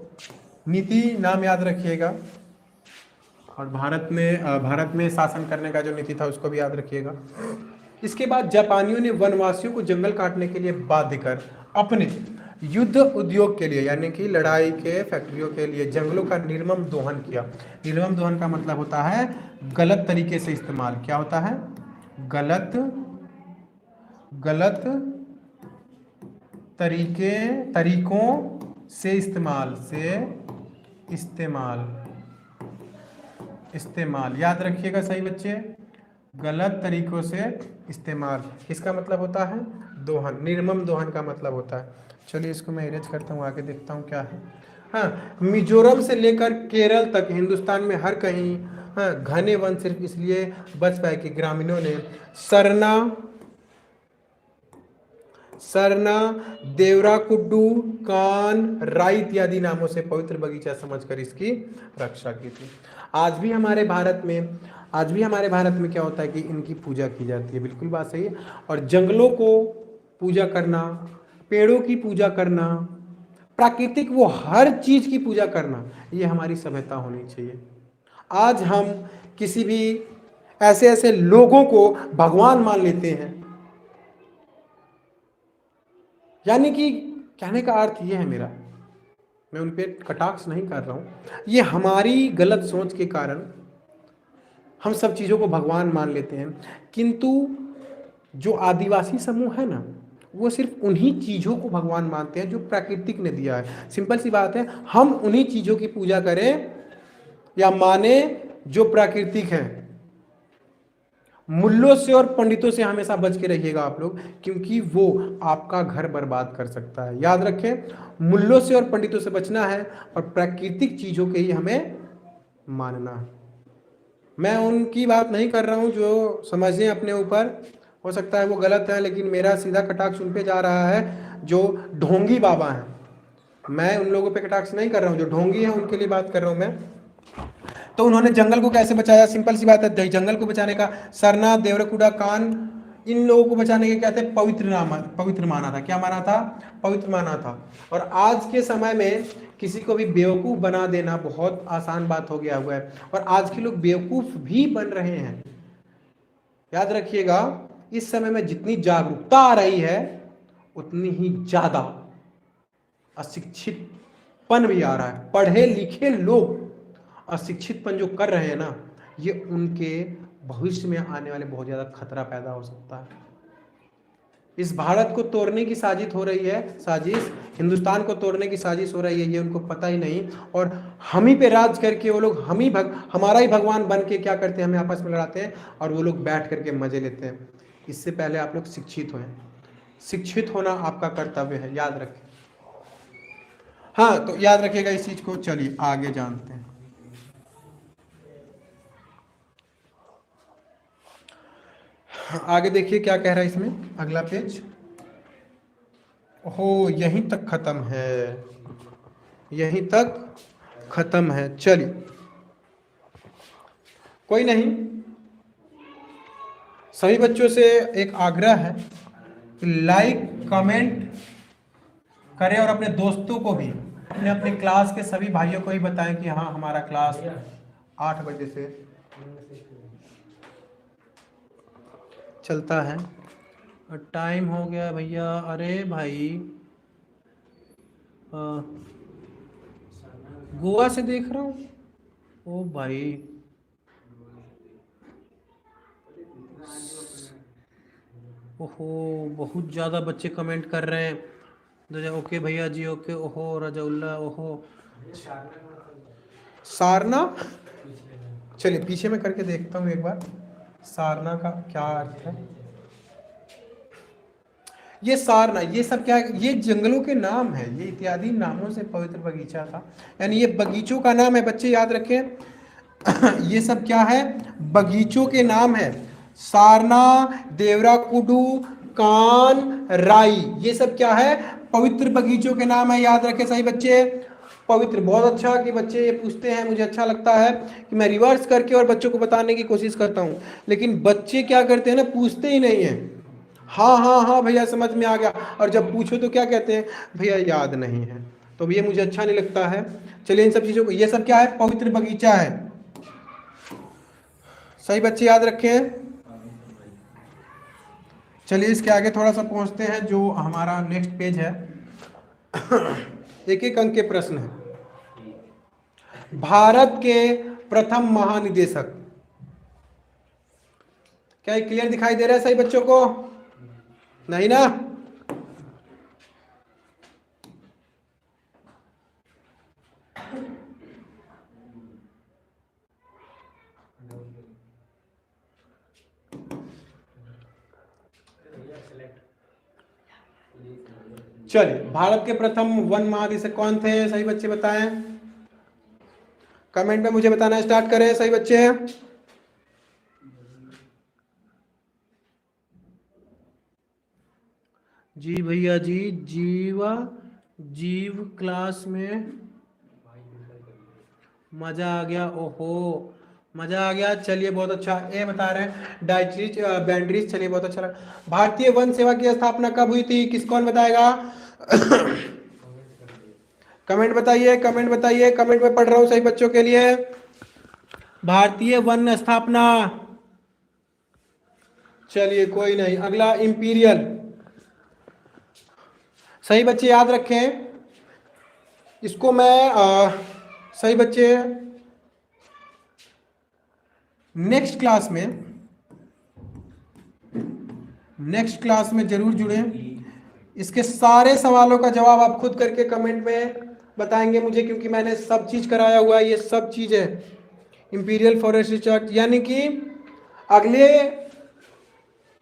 नीति नाम याद रखिएगा, और भारत में शासन करने का जो नीति था उसको भी याद रखिएगा। इसके बाद जापानियों ने वनवासियों को जंगल काटने के लिए बाध्य कर अपने युद्ध उद्योग के लिए, यानी कि लड़ाई के फैक्ट्रियों के लिए जंगलों का निर्मम दोहन किया। निर्मम दोहन का मतलब होता है गलत तरीके से इस्तेमाल। क्या होता है, गलत तरीकों से इस्तेमाल याद रखिएगा सही बच्चे, गलत तरीकों से इस्तेमाल, इसका मतलब होता है दोहन, निर्मम दोहन का मतलब होता है। चलिए इसको मैं इरेज करता हूँ, आगे देखता हूँ क्या है। हाँ, मिजोरम से लेकर केरल तक हिंदुस्तान में हर कहीं घने वन सिर्फ इसलिए बच पाए कि ग्रामीणों ने सरना, देवराकुड्डू, कान, राई इत्यादि नामों से पवित्र बगीचा समझकर इसकी रक्षा की थी। आज भी हमारे भारत में क्या होता है कि इनकी पूजा की जाती है, बिल्कुल बात सही है। और जंगलों को पूजा करना, पेड़ों की पूजा करना, प्राकृतिक वो हर चीज की पूजा करना, ये हमारी सभ्यता होनी चाहिए। आज हम किसी भी ऐसे लोगों को भगवान मान लेते हैं, यानी कि कहने का अर्थ ये है मेरा, मैं उन पे कटाक्ष नहीं कर रहा हूं, ये हमारी गलत सोच के कारण हम सब चीजों को भगवान मान लेते हैं। किंतु जो आदिवासी समूह है ना, वो सिर्फ उन्हीं चीजों को भगवान मानते हैं जो प्राकृतिक ने दिया है। सिंपल सी बात है, हम उन्हीं चीजों की पूजा करें या माने जो प्राकृतिक है। मूल्यों से और पंडितों से हमेशा बच के रहिएगा आप लोग, क्योंकि वो आपका घर बर्बाद कर सकता है। याद रखें, मूल्यों से और पंडितों से बचना है और प्राकृतिक चीजों के ही हमें मानना है। मैं उनकी बात नहीं कर रहा हूं जो समझें अपने ऊपर, हो सकता है वो गलत है, लेकिन मेरा सीधा कटाक्ष उन पे जा रहा है जो ढोंगी बाबा हैं। मैं उन लोगों पे कटाक्ष नहीं कर रहा हूं, जो ढोंगी है उनके लिए बात कर रहा हूं मैं। तो उन्होंने जंगल को कैसे बचाया, सिंपल सी बात है, जंगल को बचाने का सरना, देवरकुड़ा, कान, इन लोगों को बचाने के क्या थे, पवित्र माना था। क्या माना था, पवित्र माना था। और आज के समय में किसी को भी बेवकूफ बना देना बहुत आसान बात हो गया हुआ है, और आज के लोग बेवकूफ भी बन रहे हैं। याद रखिएगा, इस समय में जितनी जागरूकता आ रही है उतनी ही ज्यादा अशिक्षितपन भी आ रहा है। पढ़े लिखे लोग अशिक्षितपन जो कर रहे हैं ना, ये उनके भविष्य में आने वाले बहुत ज्यादा खतरा पैदा हो सकता है। इस भारत को तोड़ने की साजिश हो रही है, हिंदुस्तान को तोड़ने की साजिश हो रही है, ये उनको पता ही नहीं। और हम ही पे राज करके वो लोग हमारा ही भगवान बन के क्या करते हैं, हमें आपस में लड़ाते हैं, और वो लोग बैठ करके मजे लेते हैं। इससे पहले आप लोग शिक्षित हों, शिक्षित होना आपका कर्तव्य है, याद रखें। हाँ, तो याद रखिएगा इस चीज को। चलिए आगे जानते हैं। आगे देखिए क्या कह रहा है इसमें, अगला पेज। हो, यहीं तक खत्म है, यहीं तक खत्म है। चलिए कोई नहीं, सभी बच्चों से एक आग्रह है कि लाइक कमेंट करें और अपने दोस्तों को भी, अपने अपने क्लास के सभी भाइयों को ही बताएं कि हाँ हमारा क्लास 8 बजे से चलता है। टाइम हो गया भैया। अरे भाई गोवा से देख रहा हूँ। ओ भाई, ओहो बहुत ज़्यादा बच्चे कमेंट कर रहे हैं। ओके भैया जी, ओके। ओहो रजाउल्ला, ओहो सारना। चलिए पीछे में करके देखता हूँ एक बार, सारना का क्या अर्थ है। ये सारना, ये सब क्या है? ये जंगलों के नाम है, ये इत्यादि नामों से पवित्र बगीचा था, यानी ये बगीचों का नाम है। बच्चे याद रखें ये सब क्या है? बगीचों के नाम है। सारना, देवराकुडू, कान, राई, ये सब क्या है? पवित्र बगीचों के नाम है। याद रखें सही बच्चे, पवित्र। बहुत अच्छा कि बच्चे ये पूछते हैं, मुझे अच्छा लगता है कि मैं रिवर्स करके और बच्चों को बताने की कोशिश करता हूँ, लेकिन बच्चे क्या करते हैं ना, पूछते ही नहीं है। हाँ हाँ हाँ भैया समझ में आ गया, और जब पूछो तो क्या कहते हैं? भैया याद नहीं है। तो ये मुझे अच्छा नहीं लगता है। चलिए इन सब चीजों को, ये सब क्या है? पवित्र बगीचा है। सही बच्चे याद रखें। चलिए इसके आगे थोड़ा सा पहुंचते हैं, जो हमारा नेक्स्ट पेज है। एक एक अंक के प्रश्न है। भारत के प्रथम महानिदेशक, क्या ये क्लियर दिखाई दे रहा है सही बच्चों को? नहीं ना? चलिए, भारत के प्रथम वन महानिदेशक कौन थे? सही बच्चे बताएं, कमेंट में मुझे बताना स्टार्ट करें। सही बच्चे हैं? जी भैया जी, जीव क्लास में मजा आ गया। ओहो मजा आ गया। चलिए बहुत अच्छा। ये बता रहे हैं डाइट्रीज बैंड्रीज। चलिए बहुत अच्छा लगा। भारतीय वन सेवा की स्थापना कब हुई थी? किस कौन बताएगा? कमेंट बताइए, कमेंट बताइए, कमेंट में पढ़ रहा हूं सही बच्चों के लिए। भारतीय वन स्थापना, चलिए कोई नहीं। अगला इंपीरियल। सही बच्चे याद रखें इसको। मैं सही बच्चे नेक्स्ट क्लास में जरूर जुड़ें। इसके सारे सवालों का जवाब आप खुद करके कमेंट में बताएंगे मुझे, क्योंकि मैंने सब चीज कराया हुआ है। ये सब चीज है इंपीरियल फॉरेस्ट रिसर्च, यानी कि अगले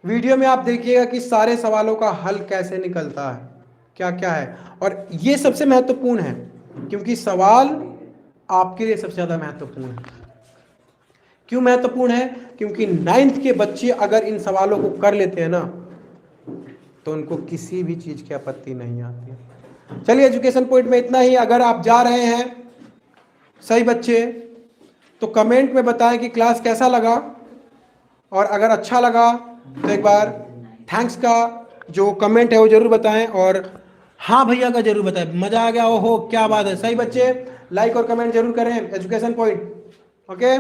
वीडियो में आप देखिएगा कि सारे सवालों का हल कैसे निकलता है, क्या क्या है। और ये सबसे महत्वपूर्ण है, क्योंकि सवाल आपके लिए सबसे ज्यादा महत्वपूर्ण है। क्यों महत्वपूर्ण है? क्योंकि 9th के बच्चे अगर इन सवालों को कर लेते हैं ना, तो उनको किसी भी चीज की आपत्ति नहीं आती। चलिए एजुकेशन पॉइंट में इतना ही। अगर आप जा रहे हैं सही बच्चे, तो कमेंट में बताएं कि क्लास कैसा लगा, और अगर अच्छा लगा तो एक बार थैंक्स का जो कमेंट है वो जरूर बताएं, और हाँ भैया का जरूर बताएं मजा आ गया, ओहो क्या बात है। सही बच्चे लाइक और कमेंट जरूर करें एजुकेशन पॉइंट। ओके।